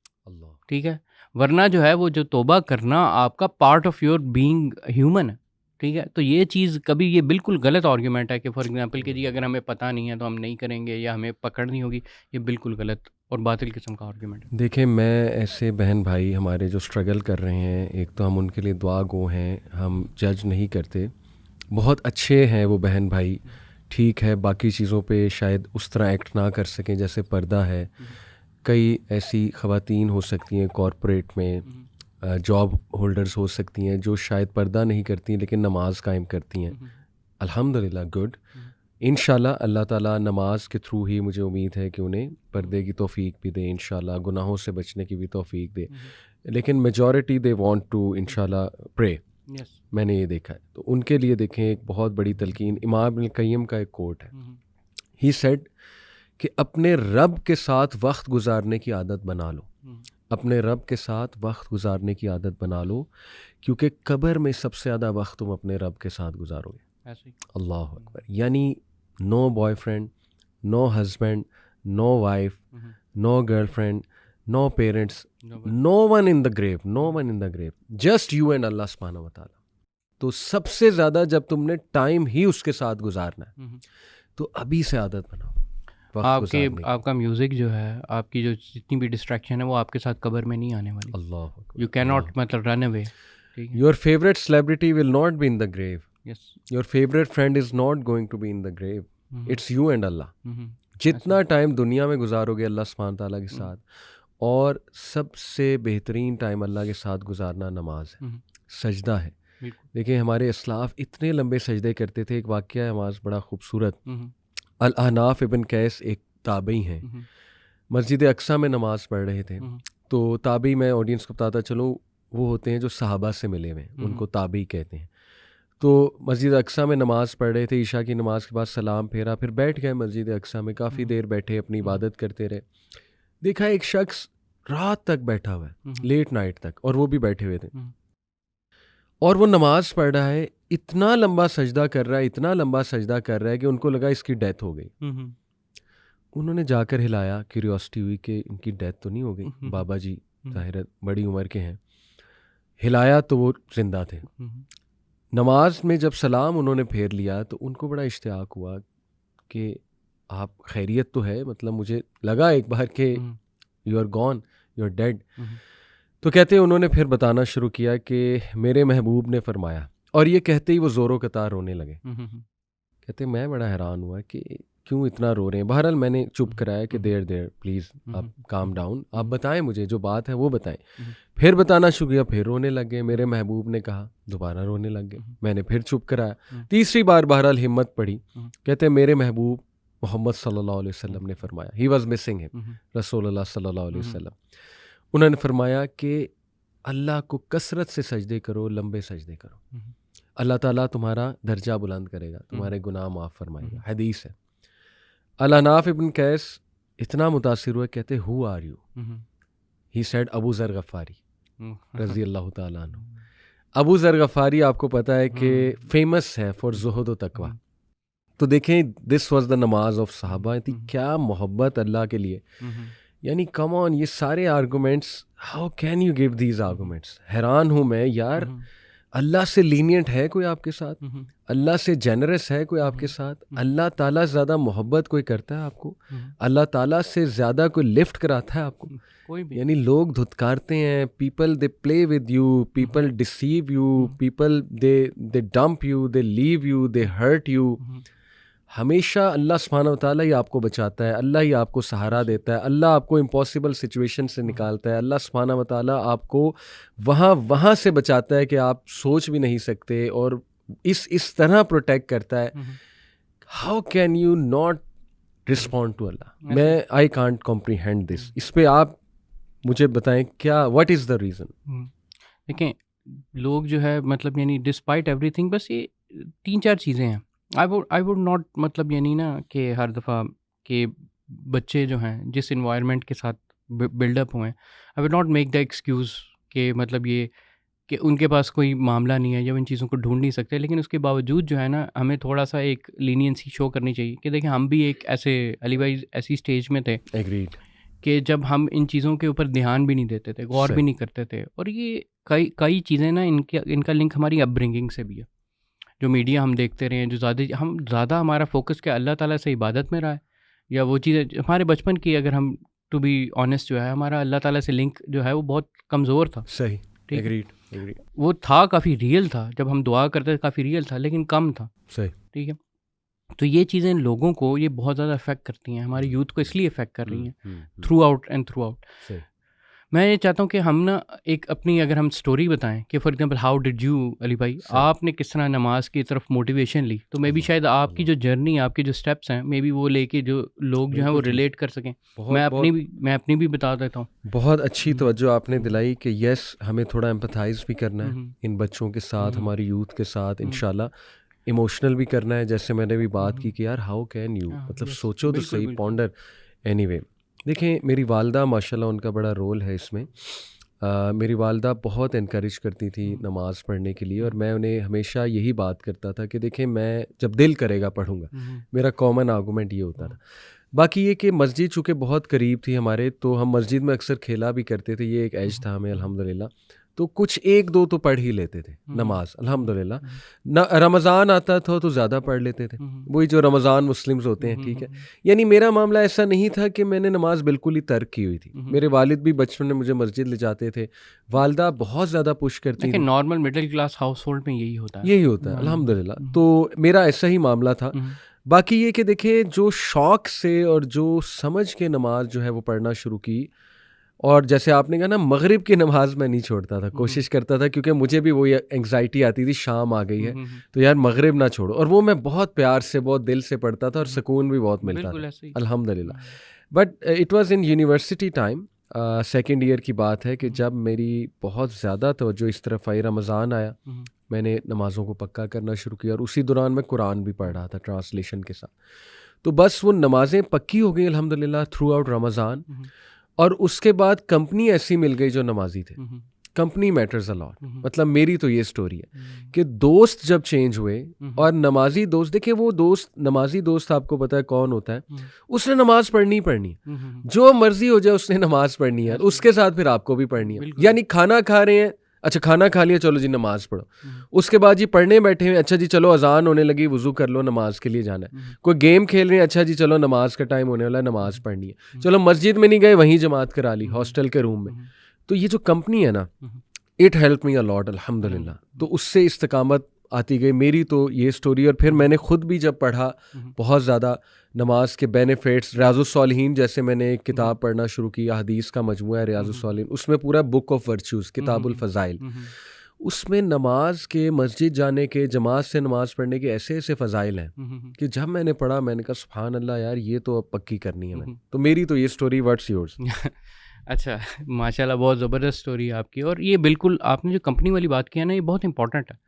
ठीक है, वरना जो है वो जो तौबा करना आपका part of your being human है। ठीक है, तो ये चीज़ कभी, ये बिल्कुल गलत आर्ग्यूमेंट है कि फॉर एग्जांपल कि जी अगर हमें पता नहीं है तो हम नहीं करेंगे या हमें पकड़ नहीं होगी, ये बिल्कुल गलत और बातिल किस्म का आर्ग्यूमेंट है। देखें, मैं ऐसे बहन भाई हमारे जो स्ट्रगल कर रहे हैं, एक तो हम उनके लिए दुआ गो हैं, हम जज नहीं करते, बहुत अच्छे हैं वो बहन भाई, ठीक है, बाकी चीज़ों पे शायद उस तरह एक्ट ना कर सकें जैसे पर्दा है। कई ऐसी ख़वातीन हो सकती हैं कॉरपोरेट में, जॉब होल्डर्स हो सकती हैं जो शायद पर्दा नहीं करती लेकिन नमाज कायम करती हैं। अल्हम्दुलिल्लाह, गुड। इंशाल्लाह अल्लाह ताला नमाज के थ्रू ही, मुझे उम्मीद है कि उन्हें पर्दे की तौफीक भी दे, इंशाल्लाह गुनाहों से बचने की भी तौफीक दे। लेकिन मेजॉरिटी दे वांट टू इंशाल्लाह प्रे। मैंने ये देखा है, तो उनके लिए देखें एक बहुत बड़ी तलकीन, इमाम इब्न क़य्यिम का एक कोट है, ही सेड कि अपने रब के साथ वक्त गुजारने की आदत बना लो, अपने रब के साथ वक्त गुजारने की आदत बना लो, क्योंकि कब्र में सबसे ज़्यादा वक्त तुम अपने रब के साथ गुजारोगे। अल्लाह अकबर। यानी no boyfriend, no husband, no wife, no girlfriend, no parents, no one in the grave, no one in the grave, just you and Allah सुब्हानहू व तआला। तो सबसे ज़्यादा जब तुमने टाइम ही उसके साथ गुजारना है, तो अभी से आदत बनाओ। आपका म्यूज़िक जो है, आपकी जो जितनी भी डिस्ट्रैक्शन है, वो आपके साथ कब्र में नहीं आने वाली। अल्लाह, यू कैन नॉट मतलब run away. Your favourite celebrity will not be in the grave, your favourite friend is not going to be in the grave, it's you and Allah. जितना टाइम दुनिया में गुजारोगे अल्लाह सुब्हानहू तआला के साथ, और सबसे बेहतरीन टाइम अल्लाह के साथ गुजारना नमाज है, सजदा है। देखिए, हमारे इस्लाफ इतने लंबे सजदे करते थे। एक वाक़या है हमारा बड़ा खूबसूरत, अल-अहनाफ इब्न कैस एक ताबई हैं, मस्जिद अक्सा में नमाज़ पढ़ रहे थे। तो ताबई, मैं ऑडियंस को बताता चलूँ, वो होते हैं जो सहाबा से मिले हुए, उनको ताबई कहते हैं। तो मस्जिद अक्सा में नमाज़ पढ़ रहे थे, ईशा की नमाज़ के बाद सलाम फेरा, फिर बैठ गए मस्जिद अक्सा में, काफ़ी देर बैठे, अपनी इबादत करते रहे। देखा एक शख्स रात तक बैठा हुआ है, लेट नाइट तक, और वो भी बैठे हुए थे, और वो नमाज पढ़ रहा है, इतना लंबा सजदा कर रहा है, इतना लंबा सजदा कर रहा है कि उनको लगा इसकी डेथ हो गई। उन्होंने जाकर हिलाया, क्यूरियोसिटी हुई कि इनकी डेथ तो नहीं हो गई, बाबा जी ज़ाहिर बड़ी उम्र के हैं। हिलाया तो वो जिंदा थे। नमाज में जब सलाम उन्होंने फेर लिया तो उनको बड़ा इश्तियाक हुआ कि आप खैरियत तो है, मतलब मुझे लगा एक बार कि you are gone, you are dead. तो कहते हैं उन्होंने फिर बताना शुरू किया कि मेरे महबूब ने फरमाया, और ये कहते ही वो ज़ोरों कतार रोने लगे। कहते मैं बड़ा हैरान हुआ कि क्यों इतना रो रहे हैं। बहरहाल मैंने चुप कराया कि देर प्लीज़ आप काम डाउन, आप बताएं, मुझे जो बात है वो बताएं। फिर बताना शुरू किया, फिर रोने लग गए। मेरे महबूब ने कहा, दोबारा रोने लग गए। मैंने फिर चुप कराया, तीसरी बार बहरहाल हिम्मत पड़ी। कहते मेरे महबूब मोहम्मद सल्लल्लाहु अलैहि वसल्लम ने फरमाया, ही वॉज मिसिंग हिम, रसूलुल्लाह सल्लल्लाहु अलैहि वसल्लम। उन्होंने फरमाया कि अल्लाह को कसरत से सजदे करो, लंबे सजदे करो, अल्लाह ताला तुम्हारा दर्जा बुलंद करेगा, तुम्हारे गुनाह माफ़ फरमाएगा। हदीस है। अल-अहनाफ इब्न कैस इतना मुतासिर हुए, कहते who are you? He said Abu Zar Ghifari रज़ी अल्लाह ताला अन्हु। अबू ज़र गफ़ारी आपको पता है कि फेमस है फॉर ज़ुहद व तक़वा। तो देखें दिस वाज द नमाज ऑफ सहाबा थी, क्या मोहब्बत अल्लाह के लिए। यानी कम ऑन, ये सारे arguments, how can you give these arguments. हैरान हूँ मैं यार, अल्लाह से लीनियंट है कोई आपके साथ? अल्लाह से जेनरस है कोई आपके साथ? अल्लाह ताला ज़्यादा मोहब्बत कोई करता है आपको? अल्लाह ताला से ज़्यादा कोई लिफ्ट कराता है आपको? कोई भी। यानी लोग धुतकारते हैं, people they play with you, people deceive you, people they dump you, they leave you, they hurt you. हमेशा अल्लाह सुब्हानहू व तआला ही आपको बचाता है, अल्लाह ही आपको सहारा देता है, अल्लाह आपको इम्पॉसिबल सिचुएशन से निकालता है, अल्लाह सुब्हानहू व तआला आपको वहाँ से बचाता है कि आप सोच भी नहीं सकते, और इस तरह प्रोटेक्ट करता है। How can you not respond to Allah? मैं आई कांट कॉम्प्रीहेंड दिस। इस पे आप मुझे बताएं क्या, व्हाट इज़ द रीज़न? देखें, लोग जो है मतलब यानी डिस्पाइट एवरीथिंग, बस ये 3-4 चीज़ें हैं। आई वुड नॉट, मतलब यानी ना कि हर दफ़ा के बच्चे जो हैं जिस इन्वायरमेंट के साथ बिल्डअप हुए हैं, I would not make the excuse कि मतलब ये कि उनके पास कोई मामला नहीं है या इन चीज़ों को ढूंढ नहीं सकते। लेकिन उसके बावजूद जो है ना, हमें थोड़ा सा एक लीनियंसी शो करनी चाहिए कि देखिए हम भी एक ऐसे अली भाई ऐसी स्टेज में थे एग्रीड कि जब हम इन चीज़ों के ऊपर ध्यान भी नहीं देते थे, गौर भी नहीं करते थे। और ये कई चीज़ें ना इनका लिंक हमारी अपब्रिंगिंग से भी है। जो मीडिया हम देखते रहे हैं, जो ज़्यादा हमारा फोकस क्या अल्लाह ताला से इबादत में रहा है, या वो चीज़ें हमारे बचपन की, अगर हम टू बी ऑनेस्ट जो है, हमारा अल्लाह ताला से लिंक जो है वो बहुत कमज़ोर था। सही, एग्रीड। वो था काफ़ी रियल था, जब हम दुआ करते थे काफ़ी रियल था, लेकिन कम था। सही, ठीक है। तो ये चीज़ें लोगों को ये बहुत ज़्यादा अफेक्ट करती हैं, हमारे यूथ को इसलिए अफेक्ट कर रही हैं थ्रू आउट। मैं ये चाहता हूँ कि हम ना एक अपनी, अगर हम स्टोरी बताएं कि for example how did you Ali भाई, आपने किस तरह नमाज की तरफ मोटिवेशन ली, तो मे बी शायद आपकी जो जर्नी, आपके जो स्टेप्स हैं, मे बी वो लेके जो लोग जो हैं वो रिलेट कर सकें। मैं अपनी भी बता देता हूँ। बहुत अच्छी तवज्जो आपने दिलाई कि यस, हमें थोड़ा एम्पथाइज भी करना है इन बच्चों के साथ, हमारी यूथ के साथ, इंशाल्लाह इमोशनल भी करना है। जैसे मैंने भी बात की कि यार हाउ कैन यू, मतलब सोचो तो सही, पॉन्डर। एनीवे, देखें मेरी वालदा माशाल्लाह, उनका बड़ा रोल है इसमें। मेरी वालदा बहुत इनकरेज करती थी नमाज़ पढ़ने के लिए, और मैं उन्हें हमेशा यही बात करता था कि देखें मैं जब दिल करेगा पढ़ूंगा। मेरा कॉमन आर्गूमेंट ये होता था। बाकी ये कि मस्जिद चूँकि बहुत करीब थी हमारे, तो हम मस्जिद में अक्सर खेला भी करते थे, ये एक एज था हमें अल्हम्दुलिल्लाह। तो कुछ 1-2 तो पढ़ ही लेते थे नमाज अल्हम्दुलिल्लाह। ना रमज़ान आता था तो ज़्यादा पढ़ लेते थे, वही जो रमज़ान मुस्लिम्स होते हैं, ठीक है। यानी मेरा मामला ऐसा नहीं था कि मैंने नमाज बिल्कुल ही तर्क की हुई थी। मेरे वालिद भी बचपन में मुझे मस्जिद ले जाते थे, वालदा बहुत ज़्यादा पुश करती थी। Normal middle class house hold में यही होता है अल्हम्दुलिल्लाह। तो मेरा ऐसा ही मामला था। बाकी ये कि देखिए, जो शौक़ से और जो समझ के नमाज जो है वो पढ़ना शुरू की, और जैसे आपने कहा ना, मगरिब की नमाज मैं नहीं छोड़ता था, कोशिश करता था, क्योंकि मुझे भी वो एंग्जाइटी आती थी, शाम आ गई है तो यार मगरिब ना छोड़ो। और वो मैं बहुत प्यार से, बहुत दिल से पढ़ता था, और सुकून भी बहुत मिलता था अल्हम्दुलिल्लाह। But it was in university time, second year की बात है, कि जब मेरी बहुत ज़्यादा तवज्जो इस तरफ आई, रमज़ान आया, मैंने नमाज़ों को पक्का करना शुरू किया, और उसी दौरान मैं कुरान भी पढ़ रहा था ट्रांसलेशन के साथ। तो बस वो नमाज़ें पक्की हो गई अल्हम्दुलिल्लाह थ्रू आउट रमज़ान। और उसके बाद कंपनी ऐसी मिल गई जो नमाजी थे। Company matters a lot. मतलब मेरी तो ये स्टोरी है कि दोस्त जब चेंज हुए, और नमाजी दोस्त, देखिए वो दोस्त, नमाजी दोस्त आपको पता है कौन होता है, उसने नमाज पढ़नी ही पढ़नी है, जो मर्जी हो जाए उसने नमाज पढ़नी है, उसके साथ फिर आपको भी पढ़नी है। यानी खाना खा रहे हैं, अच्छा खाना खा लिया, चलो जी नमाज पढ़ो। उसके बाद जी पढ़ने बैठे हैं, अच्छा जी चलो अजान होने लगी, वुजू कर लो, नमाज के लिए जाना है। कोई गेम खेल रहे हैं, अच्छा जी चलो नमाज का टाइम होने वाला है, नमाज पढ़नी है। चलो मस्जिद में नहीं गए, वहीं जमात करा ली हॉस्टल के रूम में। तो ये जो कंपनी है ना, it help me a lot अल्हम्दुलिल्लाह। तो उससे इस्तकामत आती गई। मेरी तो ये स्टोरी। और फिर मैंने खुद भी जब पढ़ा, बहुत ज़्यादा नमाज के बेनिफिट्स, रियाज़ुस्सॉलिहीन जैसे मैंने एक किताब पढ़ना शुरू किया, हदीस का मजमूआ है रियाज़ुस्सॉलिहीन, उसमें पूरा बुक ऑफ वर्च्यूज़, किताबुल फ़ज़ाइल, उसमें नमाज के, मस्जिद जाने के, जमात से नमाज पढ़ने के ऐसे ऐसे फ़ज़ाइल हैं कि जब मैंने पढ़ा, मैंने कहा सुभान अल्लाह यार, ये तो अब पक्की करनी है मैंने। तो मेरी तो ये स्टोरी, व्हाट्स योर्स? अच्छा, माशाल्लाह, बहुत ज़बरदस्त स्टोरी है आपकी। और ये बिल्कुल आपने जो कंपनी वाली बात की है ना, ये बहुत इंपॉर्टेंट है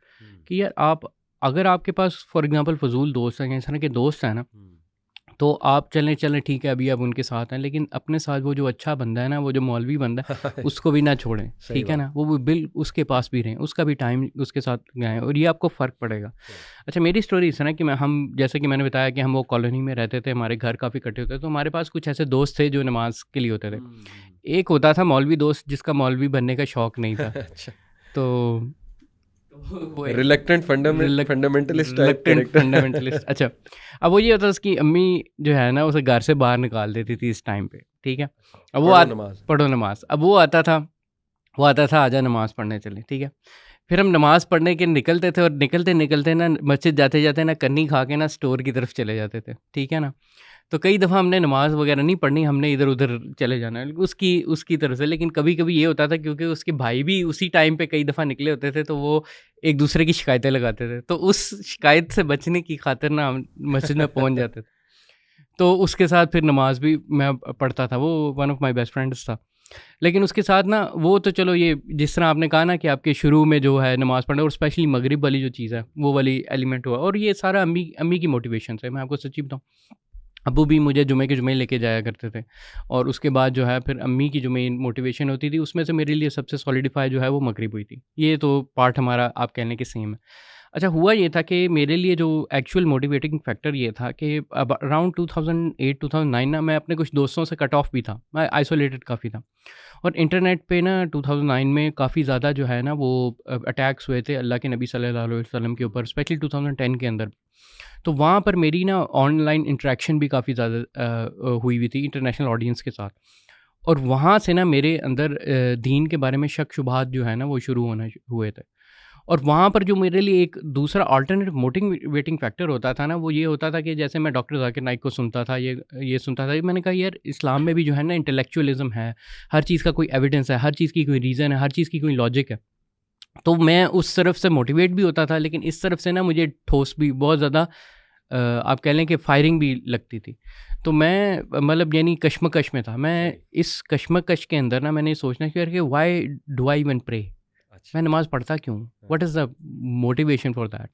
कि यार आप, अगर आपके पास फॉर एग्जांपल फजूल दोस्त हैं, इस तरह के दोस्त हैं ना, तो आप चलें ठीक है, अभी आप उनके साथ हैं, लेकिन अपने साथ वो जो अच्छा बंदा है ना, वो जो मौलवी बंदा है उसको भी ना छोड़ें, ठीक है ना, वो बिल उसके पास भी रहें, उसका भी टाइम उसके साथ गए, और ये आपको फ़र्क पड़ेगा। अच्छा, मेरी स्टोरी इस है ना कि हम जैसे कि मैंने बताया कि हम वो कॉलोनी में रहते थे, हमारे घर काफ़ी इकट्ठे होते थे, तो हमारे पास कुछ ऐसे दोस्त थे जो नमाज के लिए होते थे। एक होता था मौलवी दोस्त जिसका मौलवी बनने का शौक़ नहीं था। तो रिलक्टेंट फंडामेंटलिस्ट फंडामेंटलिस्ट। अच्छा, अब वो ये होता था उसकी अम्मी जो है ना उसे घर से बाहर निकाल देती थी इस टाइम पे, ठीक है। अब वो पढ़ो नमाज, अब वो आता था आजा नमाज पढ़ने चले, ठीक है। फिर हम नमाज पढ़ने के निकलते थे, और निकलते निकलते ना मस्जिद जाते जाते ना कन्नी खा के ना स्टोर की तरफ चले जाते थे, ठीक है ना। तो कई दफ़ा हमने नमाज़ वगैरह नहीं पढ़नी, हमने इधर उधर चले जाना है उसकी तरफ से। लेकिन कभी कभी ये होता था क्योंकि उसके भाई भी उसी टाइम पे कई दफ़ा निकले होते थे, तो वो एक दूसरे की शिकायतें लगाते थे, तो उस शिकायत से बचने की खातिर ना हम मस्जिद में पहुंच जाते थे। तो उसके साथ फिर नमाज भी मैं पढ़ता था, वो one of my best friends था। लेकिन उसके साथ ना वो तो चलो, ये जिस तरह आपने कहा ना कि आपके शुरू में जो है नमाज़ पढ़ना, और स्पेशली मगरिब वाली जो चीज़ है वो वाली एलिमेंट हुआ, और ये सारा अम्मी की मोटिवेशन से। मैं आपको सच्ची बताऊँ, अब्बू भी मुझे जुमे के जुमे लेके जाया करते थे, और उसके बाद जो है फिर अम्मी की जो मेन मोटिवेशन होती थी, उसमें से मेरे लिए सबसे सॉलिडिफाई जो है वो मगरिब हुई थी। ये तो पार्ट हमारा आप कहने के सेम है। अच्छा, हुआ ये था कि मेरे लिए जो एक्चुअल मोटिवेटिंग फैक्टर ये था कि अब अराउंड 2008-2009 ना मैं अपने कुछ दोस्तों से कट ऑफ भी था, मैं आइसोलेटेड काफ़ी था, और इंटरनेट पे ना 2009 में काफ़ी ज़्यादा जो है ना वो अटैक्स हुए थे अल्लाह के नबी सल्लल्लाहु अलैहि वसल्लम के ऊपर, स्पेशली 2010 के अंदर। तो वहाँ पर मेरी ना ऑनलाइन इंटरेक्शन भी काफ़ी ज़्यादा हुई थी इंटरनेशनल ऑडियंस के साथ, और वहाँ से ना मेरे अंदर दीन के बारे में शक शुबहात जो है ना वो शुरू होना हुए थे। और वहाँ पर जो मेरे लिए एक दूसरा अल्टरनेटिव मोटिवेटिंग फैक्टर होता था ना, वो ये होता था कि जैसे मैं डॉक्टर ज़ाकिर नाइक को सुनता था, ये सुनता था, मैंने कहा यार इस्लाम में भी जो है ना इंटेलेक्चुअलिज्म है, हर चीज़ का कोई एविडेंस है, हर चीज़ की कोई रीज़न है, हर चीज़ की कोई लॉजिक है। तो मैं उस तरफ से मोटिवेट भी होता था, लेकिन इस तरफ से ना मुझे ठोस भी बहुत ज़्यादा आप कह लें कि फायरिंग भी लगती थी। तो मैं मतलब यानी कश्मकश में था। मैं इस कश्मकश के अंदर ना मैंने सोचना शुरू किया कि why do I even pray, मैं नमाज़ पढ़ता क्यों, what is the motivation for that.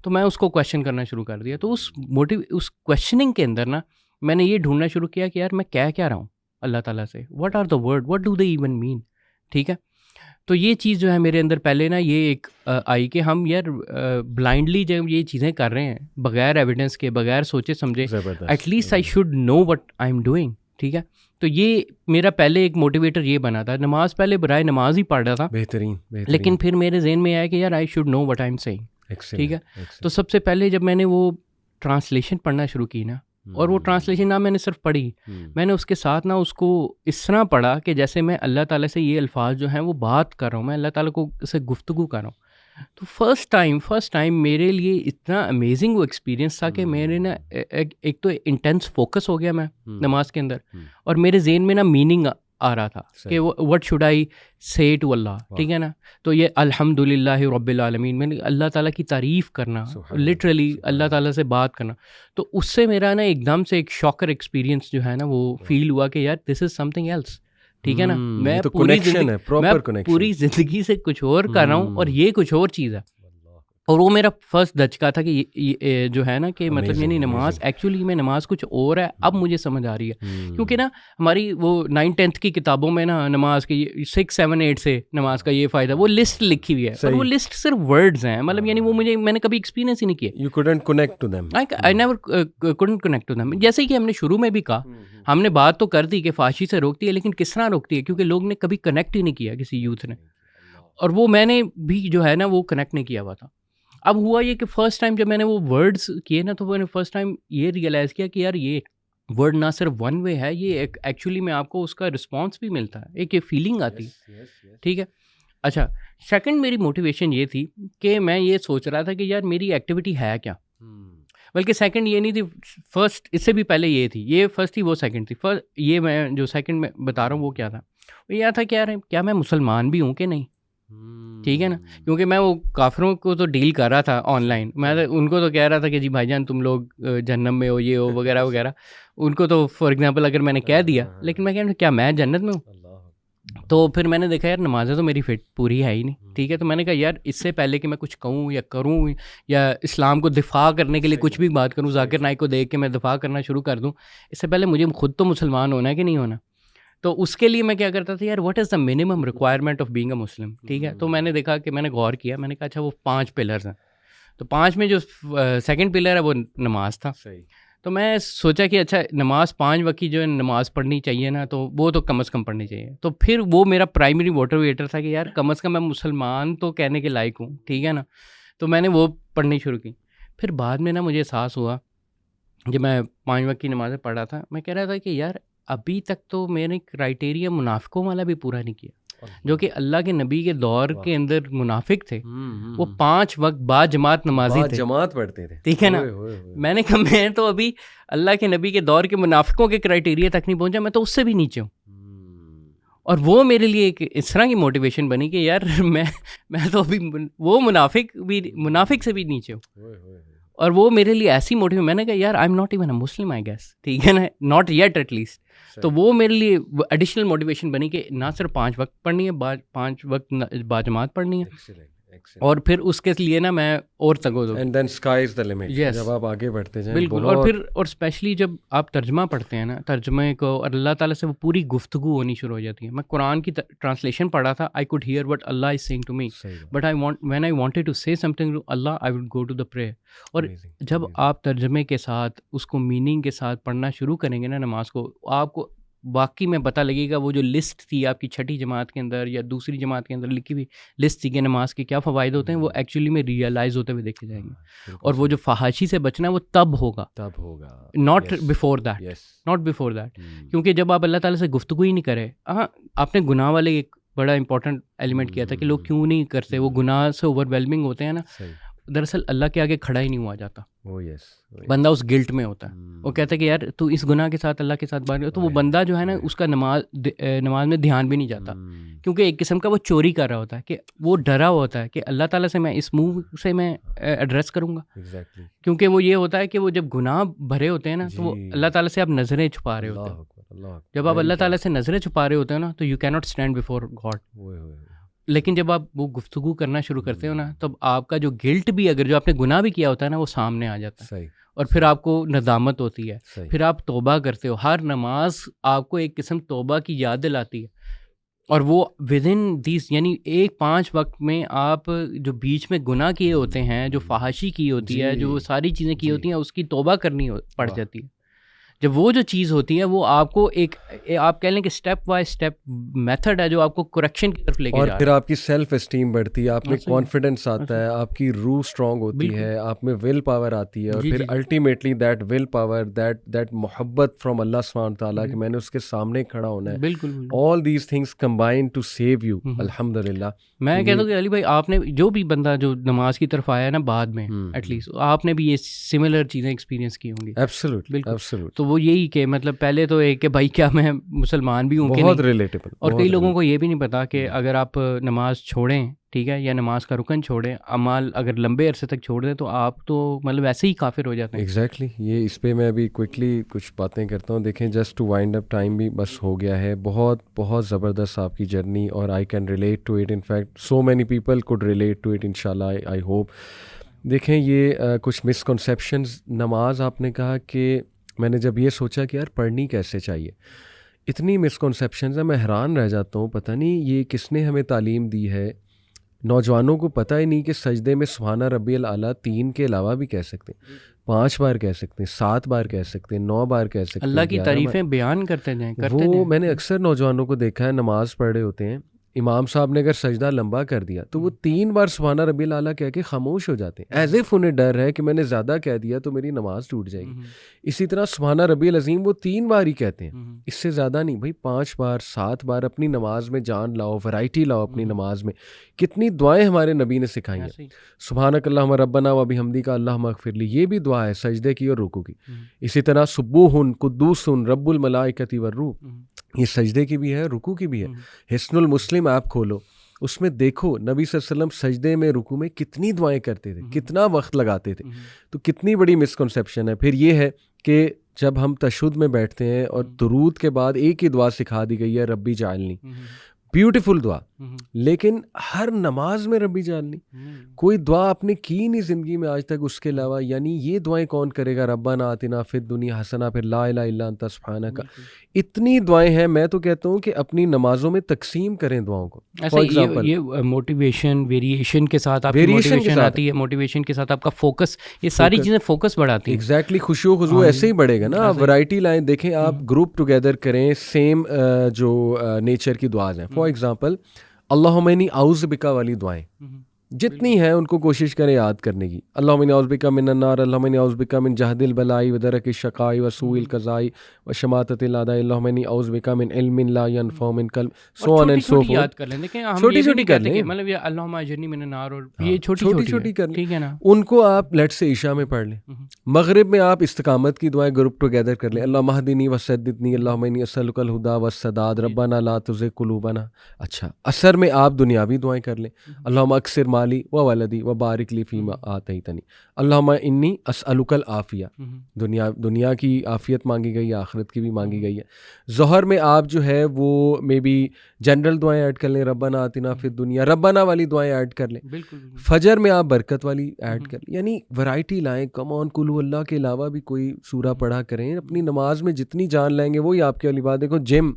तो मैं उसको क्वेश्चन करना शुरू कर दिया। तो उस क्वेश्चनिंग के अंदर ना मैंने ये ढूंढना शुरू किया कि यार मैं कह क्या रहा हूँ अल्लाह ताला से, what are the word, what do they even mean, ठीक है। तो ये चीज़ जो है मेरे अंदर पहले ना ये एक आई कि हम यार ब्लाइंडली जब ये चीज़ें कर रहे हैं बगैर एविडेंस के, बगैर सोचे समझे, at least I should know what I am doing, ठीक है। तो ये मेरा पहले एक मोटिवेटर ये बना था। नमाज पहले बराए नमाज ही पढ़ रहा था, बेहतरीन, लेकिन फिर मेरे जहन में आया कि यार I should know what I am saying, ठीक है। तो सबसे पहले जब मैंने वो ट्रांसलेशन पढ़ना शुरू की ना, और वो ट्रांसलेशन ना मैंने सिर्फ पढ़ी, मैंने उसके साथ ना उसको इस तरह पढ़ा कि जैसे मैं अल्लाह ताला से ये अल्फाज जो हैं वो बात कर रहा हूँ, मैं अल्लाह ताला को से गुफ्तगू कर रहा हूँ। तो फर्स्ट टाइम मेरे लिए इतना अमेजिंग वो एक्सपीरियंस था कि मेरे ना एक तो इंटेंस फोकस हो गया मैं नमाज के अंदर, और मेरे जहन में ना मीनिंग आ रहा था कि व्हाट शुड आई से टू अल्लाह, ठीक है ना। तो ये अल्हम्दुलिल्लाह रब्बिल आलमीन, मैंने अल्लाह ताला की तारीफ़ करना, लिटरली अल्लाह ताला से बात करना। तो उससे मेरा ना एकदम से एक शॉकर एक्सपीरियंस जो है ना वो फील हुआ कि यार दिस इज़ समथिंग एल्स, ठीक है ना। मैं तो पूरी ज़िंदगी से कुछ और कर रहा हूँ, और ये कुछ और चीज़ है। और वो मेरा फर्स्ट धचका था कि ये जो है ना कि मतलब यानी नमाज एक्चुअली में नमाज कुछ और है, अब मुझे समझ आ रही है। क्योंकि ना हमारी वो 9-10th की किताबों में ना नमाज के 6, 7, 8 से नमाज का ये फ़ायदा, वो लिस्ट लिखी हुई है, और वो लिस्ट सिर्फ वर्ड्स हैं, मतलब यानी वो मैंने कभी एक्सपीरियंस ही नहीं किया। You couldn't connect to them. I never couldn't connect to them. जैसे कि हमने शुरू में भी कहा, हमने बात तो कर दी कि फाशी से रोकती है, लेकिन किस तरह रोकती है, क्योंकि लोग ने कभी कनेक्ट ही नहीं किया, किसी यूथ ने, और वो मैंने भी जो है ना वो कनेक्ट नहीं किया हुआ था। अब हुआ ये कि फ़र्स्ट टाइम जब मैंने वो वर्ड्स किए ना, तो मैंने फ़र्स्ट टाइम ये रियलाइज़ किया कि यार ये वर्ड ना सिर्फ वन वे है, ये एक एक्चुअली में आपको उसका रिस्पॉन्स भी मिलता है, एक ये फीलिंग आती है, ठीक है। अच्छा, सेकंड मेरी मोटिवेशन ये थी कि मैं ये सोच रहा था कि यार मेरी एक्टिविटी है क्या, बल्कि सेकंड ये नहीं थी, फर्स्ट इससे भी पहले ये थी, ये फर्स्ट थी वो सेकंड थी। फर्स्ट ये मैं जो सेकंड में बता रहा हूँ वो क्या था, वो यह था कि यार क्या मैं मुसलमान भी हूँ कि नहीं, ठीक है ना। क्योंकि मैं वो काफिरों को तो डील कर रहा था ऑनलाइन, मैं उनको तो कह रहा था कि जी भाईजान तुम लोग जन्नत में हो, ये हो वगैरह वगैरह। उनको तो फॉर एग्जांपल अगर मैंने कह दिया, लेकिन मैं कह क्या मैं जन्नत में हूँ, तो फिर मैंने देखा यार नमाज़ें तो मेरी फिट पूरी है ही नहीं, ठीक है। तो मैंने कहा यार इससे पहले कि मैं कुछ कहूँ या करूँ या इस्लाम को दिफा करने के लिए कुछ भी बात करूँ, जाकिर नाइक को देख के मैं दिफा करना शुरू कर दूँ, इससे पहले मुझे खुद तो मुसलमान होना है कि नहीं होना। तो उसके लिए मैं क्या करता था यार, what is the minimum requirement of being a Muslim, ठीक है। तो मैंने देखा कि मैंने गौर किया, मैंने कहा अच्छा वो 5 पिलर्स हैं, तो 5 में जो सेकंड पिलर है वो नमाज था। तो मैं सोचा कि अच्छा नमाज 5 वक्त की जो है नमाज़ पढ़नी चाहिए ना, तो वो तो कम से कम पढ़नी चाहिए। तो फिर वो मेरा प्राइमरी मोटिवेटर था कि यार कम से कम मैं मुसलमान तो कहने के लायक हूँ, ठीक है ना। तो मैंने वो पढ़नी शुरू की। फिर बाद में ना मुझे एहसास हुआ जब मैं 5 वक्त की नमाज़ें पढ़ रहा था, मैं कह रहा था कि यार अभी तक तो मैंने क्राइटेरिया मुनाफिकों वाला भी पूरा नहीं किया, जो कि अल्लाह के नबी के दौर के अंदर मुनाफिक थे, वो 5 वक्त बाद जमात नमाजी थे, जमात पढ़ते थे, ठीक है ना। मैंने कहा मैं तो अभी अल्लाह के नबी के दौर के मुनाफिकों के क्राइटेरिया तक नहीं पहुंचा, मैं तो उससे भी नीचे हूँ। और वो मेरे लिए एक इस तरह की मोटिवेशन बनी कि यार मैं तो अभी वो मुनाफिक से भी नीचे हूँ। और वो मेरे लिए ऐसी मोटिव, मैंने कहा यार I am not even a Muslim I guess, ठीक है ना, नॉट येट एटलीस्ट। तो वो मेरे लिए एडिशनल मोटिवेशन बनी कि ना सिर्फ 5 वक्त पढ़नी है, 5 वक्त बाजमात पढ़नी है, और फिर उसके लिए ना मैं और तगो दो, and then sky is the limit, जब आप आगे बढ़ते जाएं। बिल्कुल। और फिर और स्पेशली जब आप तर्जमा पढ़ते हैं ना, तर्जमे को और अल्लाह ताला से वो पूरी गुफ्तगू होनी शुरू हो जाती है। मैं कुरान की ट्रांसलेशन पढ़ा था, I could hear what Allah is saying to me, but when I wanted to say something to Allah I would go to the prayer. और जब आप तर्जमे के साथ उसको मीनिंग के साथ पढ़ना शुरू करेंगे ना नमाज को, आपको वाकई में पता लगेगा वो जो लिस्ट थी आपकी छठी जमात के अंदर या दूसरी जमात के अंदर लिखी हुई लिस्ट थी कि नमाज के क्या फ़वाइद होते हैं, वो एक्चुअली में रियलाइज़ होते हुए देखे जाएंगे। और वो जो फहाशी से बचना है वो तब होगा, not before that, not before that. क्योंकि जब आप अल्लाह ताला से गुफ्तगू ही नहीं करें, हाँ आपने गुनाह वाले एक बड़ा इंपॉर्टेंट एलिमेंट किया था कि लोग क्यों नहीं करते, वो गुनाह से ओवरवेलमिंग होते हैं ना, दरअसल अल्लाह के आगे खड़ा ही नहीं हुआ जाता। बंदा उस गिल्ट में होता है, वो कहता है कि यार तू इस गुनाह के साथ अल्लाह के साथ बात, तो वो बंदा जो है ना उसका नमाज में ध्यान भी नहीं जाता, क्योंकि एक किस्म का वो चोरी कर रहा होता है कि वो डरा हुआ होता है कि अल्लाह ताला से मैं इस मुंह से मैं एड्रेस करूँगा। क्योंकि वो ये होता है कि वो जब गुनाह भरे होते हैं ना, तो वो अल्लाह ताला से आप नज़रें छुपा रहे होते हैं। जब आप अल्लाह ताला से नज़रें छुपा रहे होते हो ना, तो you can not stand before God. लेकिन जब आप वो गुफ्तगू करना शुरू करते हो ना, तब आपका जो गिल्ट भी, अगर जो आपने गुनाह भी किया होता है ना, वो सामने आ जाता है। और फिर आपको नदामत होती है, फिर आप तौबा करते हो। हर नमाज आपको एक किस्म तौबा की याद दिलाती है, और वो विद इन दिस, यानी एक 5 वक्त में आप जो बीच में गुनाह किए होते हैं, जो फहाशी की होती है, जो सारी चीज़ें की होती हैं, उसकी तौबा करनी पड़ जाती है। जब वो जो चीज़ होती है वो आपको एक आप कह लें कि स्टेप बाय स्टेप मेथड है जो आपको करेक्शन की तरफ लेके जा रहा है। और फिर आपकी सेल्फ एस्टीम बढ़ती है, आप में कॉन्फिडेंस आता है, आपकी रूह स्ट्रांग होती है, आप में विल पावर आती है, और फिर ultimately that will power, that मोहब्बत फ्रॉम अल्लाह सुब्हान ताला कि मैंने उसके सामने खड़ा होना है। बिल्कुल, all these things combine to save you. अल्हम्दुलिल्लाह। मैं कहता हूँ कि अली भाई, आपने जो भी बंदा जो नमाज की तरफ आया ना बाद में, एटलीस्ट आपने भी ये सिमिलर चीज़ें एक्सपीरियंस की होंगी। Absolutely, absolutely. तो वो यही कि मतलब पहले तो एक कि भाई क्या मैं मुसलमान भी हूँ, बहुत रिलेटेबल। और कई लोगों को ये भी नहीं पता कि अगर आप नमाज छोड़ें, ठीक है, या नमाज का रुकन छोड़ें, अमाल अगर लंबे अरसे तक छोड़ दें, तो आप तो मतलब ऐसे ही काफिर हो जाते हैं। एग्जैक्टली। ये इस पे मैं अभी क्विकली कुछ बातें करता हूँ। देखें, just to wind up, time भी बस हो गया है। बहुत बहुत ज़बरदस्त आपकी जर्नी, और I can relate to it. In fact so many people could relate to it, इंशाल्लाह, आई होप। देखें, ये कुछ मिसकॉन्सेप्शंस, नमाज आपने कहा कि मैंने जब ये सोचा कि यार पढ़नी कैसे चाहिए, इतनी मिसकॉन्सेप्शंस है, मैं हैरान रह जाता हूँ। पता नहीं ये किसने हमें तालीम दी है। नौजवानों को पता ही नहीं कि सजदे में सुभाना रब्बियल आला 3 के अलावा भी कह सकते हैं, 5 बार कह सकते हैं, 7 बार कह सकते हैं, 9 बार कह सकते हैं। अल्लाह की तारीफें बयान करते जाएं, वो मैंने अक्सर नौजवानों को देखा है, नमाज पढ़ रहे होते हैं, इमाम साहब ने अगर सजदा लंबा कर दिया तो वो 3 बार सुभाना रब्बिल आला कह के खामोश हो जाते हैं, एज इफ उन्हें डर है कि मैंने ज़्यादा कह दिया तो मेरी नमाज टूट जाएगी। इसी तरह सुभाना रब्बिल अज़ीम वो 3 बार ही कहते हैं, इससे ज़्यादा नहीं। भाई 5 बार 7 बार अपनी नमाज में जान लाओ, वैरायटी लाओ अपनी नमाज में। कितनी दुआएं हमारे नबी ने सिखाई हैं। सुभानक अल्लाहुम्मा रब्बना व बिहम्दी का अल्लाहुम्मा अग़फ़िरली, ये भी दुआ है सजदे की और रुकू की। इसी तरह सुब्बूहुन कुद्दूसुन रब्बुल मलाइकति वर्रूह, ये सजदे की भी है, रुकू की भी है। हिस्नुल मुस्लिम ऐप खोलो, उसमें देखो नबी सल्लल्लाहु अलैहि वसल्लम सजदे में, रुकू में कितनी दुआएं करते थे, कितना वक्त लगाते थे। तो कितनी बड़ी मिसकॉन्सेप्शन है। फिर ये है कि जब हम तशहुद में बैठते हैं और दुरूद के बाद एक ही दुआ सिखा दी गई है, रब्बी जालनी, ब्यूटीफुल दुआ, लेकिन हर नमाज में रब्बी जालनी, कोई दुआ आपने की नहीं ज़िंदगी में आज तक उसके अलावा। यानी ये दुआएं कौन करेगा? रब्बाना आतिना फिद दुनिया हसना, फिर ला इलाहा इल्ला अंता सुब्हानका, इतनी दुआएं हैं। मैं तो कहता हूँ कि अपनी नमाजों में तकसीम करें दुआओं को। फॉर एग्जांपल ये मोटिवेशन वेरिएशन के साथ आपकी मोटिवेशन आती है, मोटिवेशन के साथ आपका फोकस, ये सारी चीज़ें फोकस बढ़ाती हैं। एग्जैक्टली, खुशियों खुशबू ऐसे ही बढ़ेगा ना। आप वैरायटी लाइन देखें, आप ग्रुप टुगेदर करें, सेम जो नेचर की दुआज हैं। फॉर एग्जांपल अल्लाहुम्मा इन्नी औज़ु बिका वाली दुआएं जितनी हैं उनको कोशिश करें याद करने की। अल्लाहुम्मा इन्नी औज़ु बिका मिनन नार, अल्लाहुम्मा इन्नी औज़ु बिका मिन जहदिल बलाई व दरकिश शकाई व सूइल कज़ाई व शमाततिल अदाई, अल्लाहुम्मा इन्नी औज़ु बिका मिन इल्मिन ला यनफ़अ मिन कल्ब, so on and so forth. याद कर लें, देखिए हम छोटी-छोटी कर लें, मतलब ये अल्लाहुम्मा अजरनी मिनन नार, और ये छोटी-छोटी कर लें, ठीक है ना। उनको आप लेट से ईशा में पढ़ लें। मगरिब में आप इस्तिकामत की दुआएं ग्रुप टुगेदर कर लें। अल्लाहुम्मा हदीनी व सद्दिदनी, अल्लाहुम्मा इन्नी असअलुकल हुदा व सदाद, रब्बाना ला तुज़िग़ क़ुलूबना। अच्छा, असर में आप दुनियावी दुआएं कर लें। अल्लाहुम्मा अक्सिर माली व वलदी व बारिक ली फीमा आतैतनी, अल्लाहुम्मा इन्नी असअलुकल आफिया, दुनिया की आफियत मांगी गई है, आखिरत की भी मांगी गई है। ज़ोहर में आप जो है वो मे बी जनरल दुआएं ऐड कर लें, रब्बाना आतिना फिद दुनिया, रब्बाना वाली दुआएं ऐड कर लें। फजर में आप बरकत वाली ऐड कर लें। यानी वैरायटी लाएं। कम ऑन, कुल अल्लाह के अलावा भी कोई सूरा पढ़ा करें। अपनी नमाज में जितनी जान लाएंगे वही आपके वाली बात। देखो, जिम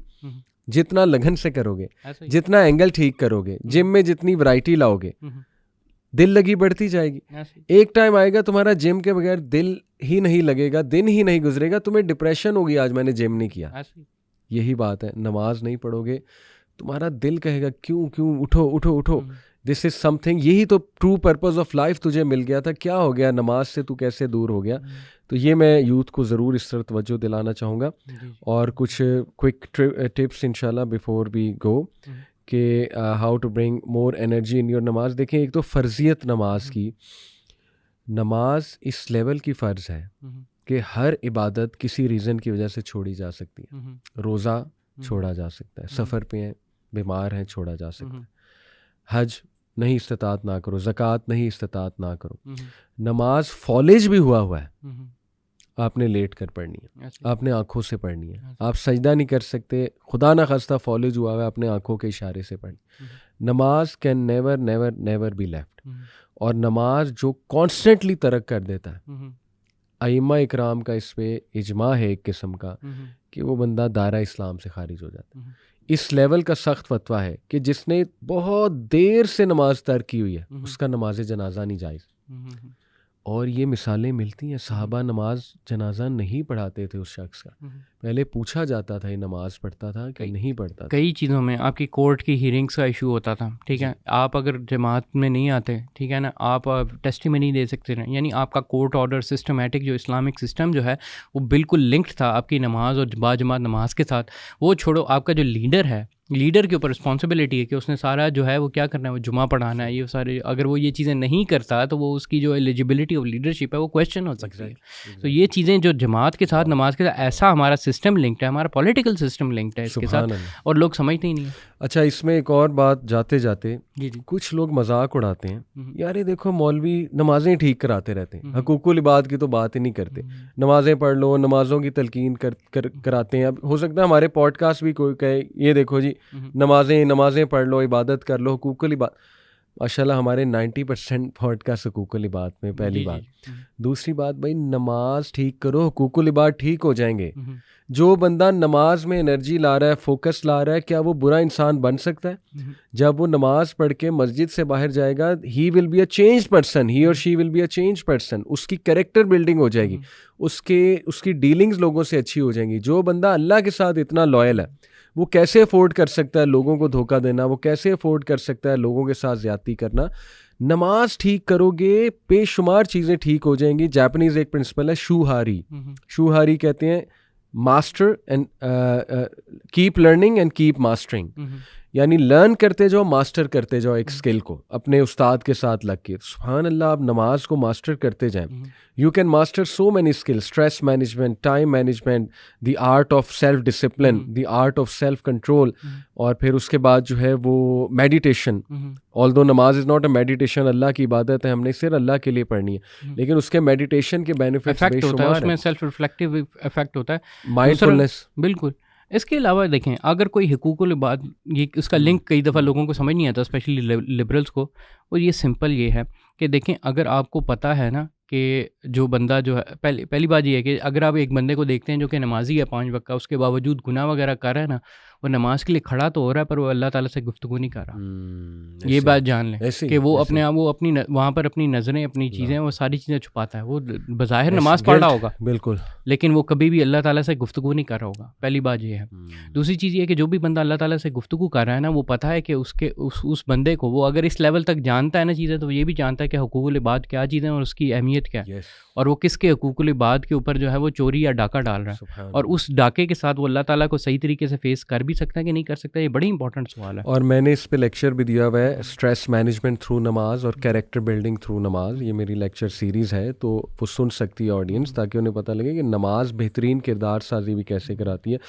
जितना लगन से करोगे, जितना एंगल ठीक करोगे, जिम में जितनी वैरायटी लाओगे, दिल लगी बढ़ती जाएगी। एक टाइम आएगा तुम्हारा जिम के बगैर दिल ही नहीं लगेगा, दिन ही नहीं गुजरेगा, तुम्हें डिप्रेशन होगी, आज मैंने जिम नहीं किया। यही बात है, नमाज नहीं पढ़ोगे तुम्हारा दिल कहेगा क्यों क्यों, उठो उठो उठो, दिस इज समथिंग। यही तो ट्रू पर्पस ऑफ लाइफ तुझे मिल गया था, क्या हो गया, नमाज से तू कैसे दूर हो गया। तो ये मैं यूथ को ज़रूर इस तरह तवज्जो दिलाना चाहूँगा। और कुछ क्विक टिप्स इंशाल्लाह बिफोर वी गो कि how to bring more energy in your नमाज। देखें, एक तो फ़र्जियत नमाज की, नमाज इस लेवल की फ़र्ज़ है कि हर इबादत किसी रीज़न की वजह से छोड़ी जा सकती है। रोज़ा छोड़ा जा सकता है, सफ़र पे हैं, बीमार हैं, छोड़ा जा सकता है। हज नहीं इस्तिताअत ना करो, ज़कात नहीं इस्तिताअत ना करो। नमाज फॉलेज भी हुआ है, आपने लेट कर पढ़नी है, आपने आंखों से पढ़नी है। आप सजदा नहीं कर सकते, खुदा ना खास्ता फॉलेज हुआ है, आपने आंखों के इशारे से पढ़नी। नमाज can never never never be left. और नमाज जो कॉन्स्टेंटली तरक कर देता है, अइम्मा इकराम का इस पे इजमा है एक किस्म का कि वो बंदा दायरा इस्लाम से खारिज हो जाता है। इस लेवल का सख्त फतवा है कि जिसने बहुत देर से नमाज तर्क की हुई है उसका नमाज जनाजा नहीं जायज़। और ये मिसालें मिलती हैं, सहाबा नमाज जनाजा नहीं पढ़ाते थे उस शख्स का। पहले पूछा जाता था ये नमाज पढ़ता था कि नहीं पढ़ता था। कई चीज़ों में आपकी कोर्ट की हियरिंग्स का इशू होता था, ठीक है, आप अगर जमात में नहीं आते, ठीक है ना, आप टेस्टिमनी दे सकते हैं। यानी आपका कोर्ट ऑर्डर सिस्टमेटिक जो इस्लामिक सिस्टम जो है वो बिल्कुल लिंक्ड था आपकी नमाज और बाजमात नमाज के साथ। वो छोड़ो, आपका जो लीडर है, लीडर के ऊपर रिस्पॉन्सिबिलिटी है कि उसने सारा जो है वो क्या करना है, वो जुमा पढ़ाना है, ये सारे। अगर वो ये चीज़ें नहीं करता तो वो उसकी जो एलिजिबिलिटी ऑफ लीडरशिप है वो क्वेश्चन हो सकती है। तो ये चीज़ें जो जमात के साथ, नमाज के साथ, ऐसा हमारा सिस्टम लिंक्ड है, हमारा पॉलिटिकल सिस्टम लिंक्ड है इसके साथ, और लोग समझते ही नहीं है। अच्छा, इसमें एक और बात जाते जाते कुछ लोग मजाक उड़ाते हैं, यार ये देखो मौलवी नमाजें ठीक कराते रहते हैं, हकूकुल इबाद की तो बात ही नहीं करते, नमाजें पढ़ लो, नमाजों की तलकीन कराते हैं। अब हो सकता है हमारे पॉडकास्ट भी कोई कहे ये देखो जी नमाजें पढ़ लो, इबादत कर लो, हुकूकुल इबादत। माशाल्लाह हमारे 90% पॉडकास्ट हुकूकुल इबादत में, पहली बात। दूसरी बात, भाई नमाज ठीक करो, हुकूकुल इबादत ठीक हो जाएंगे। जो बंदा नमाज में एनर्जी ला रहा है, फोकस ला रहा है, क्या वो बुरा इंसान बन सकता है? जब वो नमाज पढ़ के मस्जिद से बाहर जाएगा, he will be a change person, he और she will be a change person. उसकी कैरेक्टर बिल्डिंग हो जाएगी, उसकी डीलिंग्स लोगों से अच्छी हो जाएंगी। जो बंदा अल्लाह के साथ इतना लॉयल है, वो कैसे अफोर्ड कर सकता है लोगों को धोखा देना? वो कैसे अफोर्ड कर सकता है लोगों के साथ ज्यादती करना? नमाज ठीक करोगे, बेशुमार चीज़ें ठीक हो जाएंगी। जापानीज एक प्रिंसिपल है शूहारी, शूहारी कहते हैं master and keep learning and keep mastering. यानी लर्न करते जाओ, मास्टर करते जाओ एक स्किल को अपने उस्ताद के साथ लग के। सुभान अल्लाह, आप नमाज को मास्टर करते जाएं। You can master so many skills, stress management, time management, the art of self discipline, the art of self control. और फिर उसके बाद जो है वो मेडिटेशन। ऑल्दो नमाज इज़ नॉट अ मेडिटेशन, अल्लाह की इबादत है, हमने सिर्फ अल्लाह के लिए पढ़नी है, लेकिन उसके मेडिटेशन के बेनिफिट्स बेशुमार हैं। उसमें सेल्फ रिफ्लेक्टिव इफेक्ट होता है, माइंडफुलनेस। बिल्कुल। इसके अलावा देखें, अगर कोई हुकूकुल इबाद, ये उसका लिंक कई दफ़ा लोगों को समझ नहीं आता, स्पेशली लिबरल्स को, और ये सिंपल ये है कि देखें, अगर आपको पता है ना कि जो बंदा जो है, पहली बात ये है कि अगर आप एक बंदे को देखते हैं जो कि नमाजी है 5 वक्त का, उसके बावजूद गुनाह वगैरह कर रहा है ना, वो नमाज के लिए खड़ा तो हो रहा है पर वो अल्लाह ताला से गुफ्तगू नहीं कर रहा। ये बात जान लें कि वो अपने आप, वो अपनी वहाँ पर अपनी नज़रें, अपनी चीज़ें, वो सारी चीज़ें छुपाता है। वो बज़ाहिर नमाज पढ़ रहा होगा बिल्कुल, लेकिन वो कभी भी अल्लाह ताला से गुफ्तगू नहीं कर रहा होगा। पहली बात ये है। दूसरी चीज़ ये है कि जो भी बंदा अल्लाह ताला से गुफ्तगू कर रहा है ना, वो पता है कि उसके उस बंदे को, वो अगर इस लेवल तक जानता है ना चीज़ें, तो वो ये भी जानता है कि हुकूकुल इबाद क्या चीज़ें और उसकी अहमियत क्या है, और वो किसके हुकूकुल इबाद के ऊपर जो है वो चोरी या डाका डाल रहा है, और उस डाके के साथ वो अल्लाह ताला को सही तरीके से फेस कर भी सकता है कि नहीं कर सकता। ये बड़ी इंपॉर्टेंट सवाल है। और मैंने इस पे लेक्चर भी दिया हुआ है, स्ट्रेस मैनेजमेंट थ्रू नमाज और कैरेक्टर बिल्डिंग थ्रू नमाज। ये मेरी लेक्चर सीरीज़ है, तो वो सुन सकती है ऑडियंस, ताकि उन्हें पता लगे कि नमाज बेहतरीन किरदार साजी भी कैसे कराती है।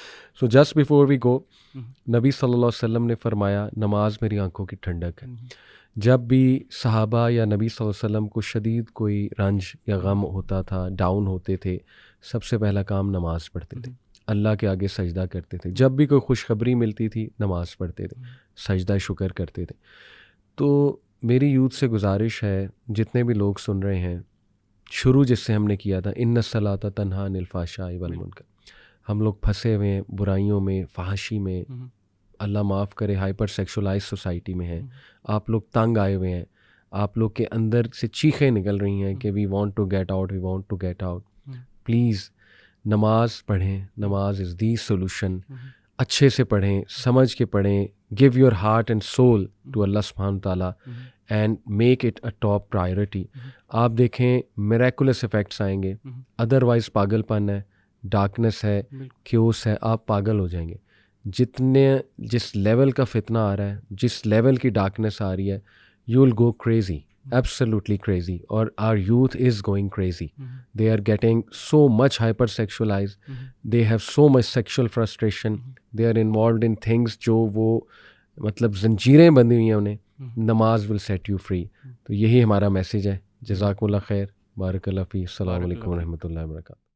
So just before we go, नबी सल्लल्लाहु अलैहि वसल्लम ने फरमाया, नमाज मेरी आंखों की ठंडक है। जब भी सहाबा या नबी सल्लल्लाहु अलैहि वसल्लम को शदीद कोई रंज या गम होता था, डाउन होते थे, सबसे पहला काम नमाज पढ़ते थे, अल्लाह के आगे सजदा करते थे। जब भी कोई खुशखबरी मिलती थी, नमाज पढ़ते थे, सजदा शुक्र करते थे। तो मेरी यूथ से गुजारिश है, जितने भी लोग सुन रहे हैं, शुरू जिससे हमने किया था, इन्ना सलाता तन्हा अनिल फ़ाहशाई वल मुनकर, हम लोग फंसे हुए हैं बुराइयों में, फहाशी में, अल्लाह माफ़ करे हाइपर सेक्सुअलाइज सोसाइटी में है। आप लोग तंग आए हुए हैं, आप लोग के अंदर से चीखें निकल रही हैं कि we want to get out, we want to get out. Please नमाज पढ़ें, नमाज इज़ दी सोल्यूशन। अच्छे से पढ़ें, समझ के पढ़ें, give your heart and soul to Allah सुब्हान ताला and make it a top priority. आप देखें मिरेकुलस इफ़ेक्ट्स आएंगे, अदरवाइज़ पागलपन है, डार्कनेस है, क्योस है, आप पागल हो जाएंगे। जिस लेवल का फितना आ रहा है, जिस लेवल की डार्कनेस आ रही है, you will go crazy, absolutely crazy, or our youth is going crazy. They are getting so much hypersexualized. They have so much sexual frustration. They are involved in things जो वो मतलब जंजीरें बंधी हुई हैं उन्हें। नमाज will set you free. तो यही हमारा मैसेज है। जज़ाकुमुल्लाह खैर, बारकल्लाह फी, अस्सलामु अलैकुम व रहमतुल्लाहि व बरकातहू।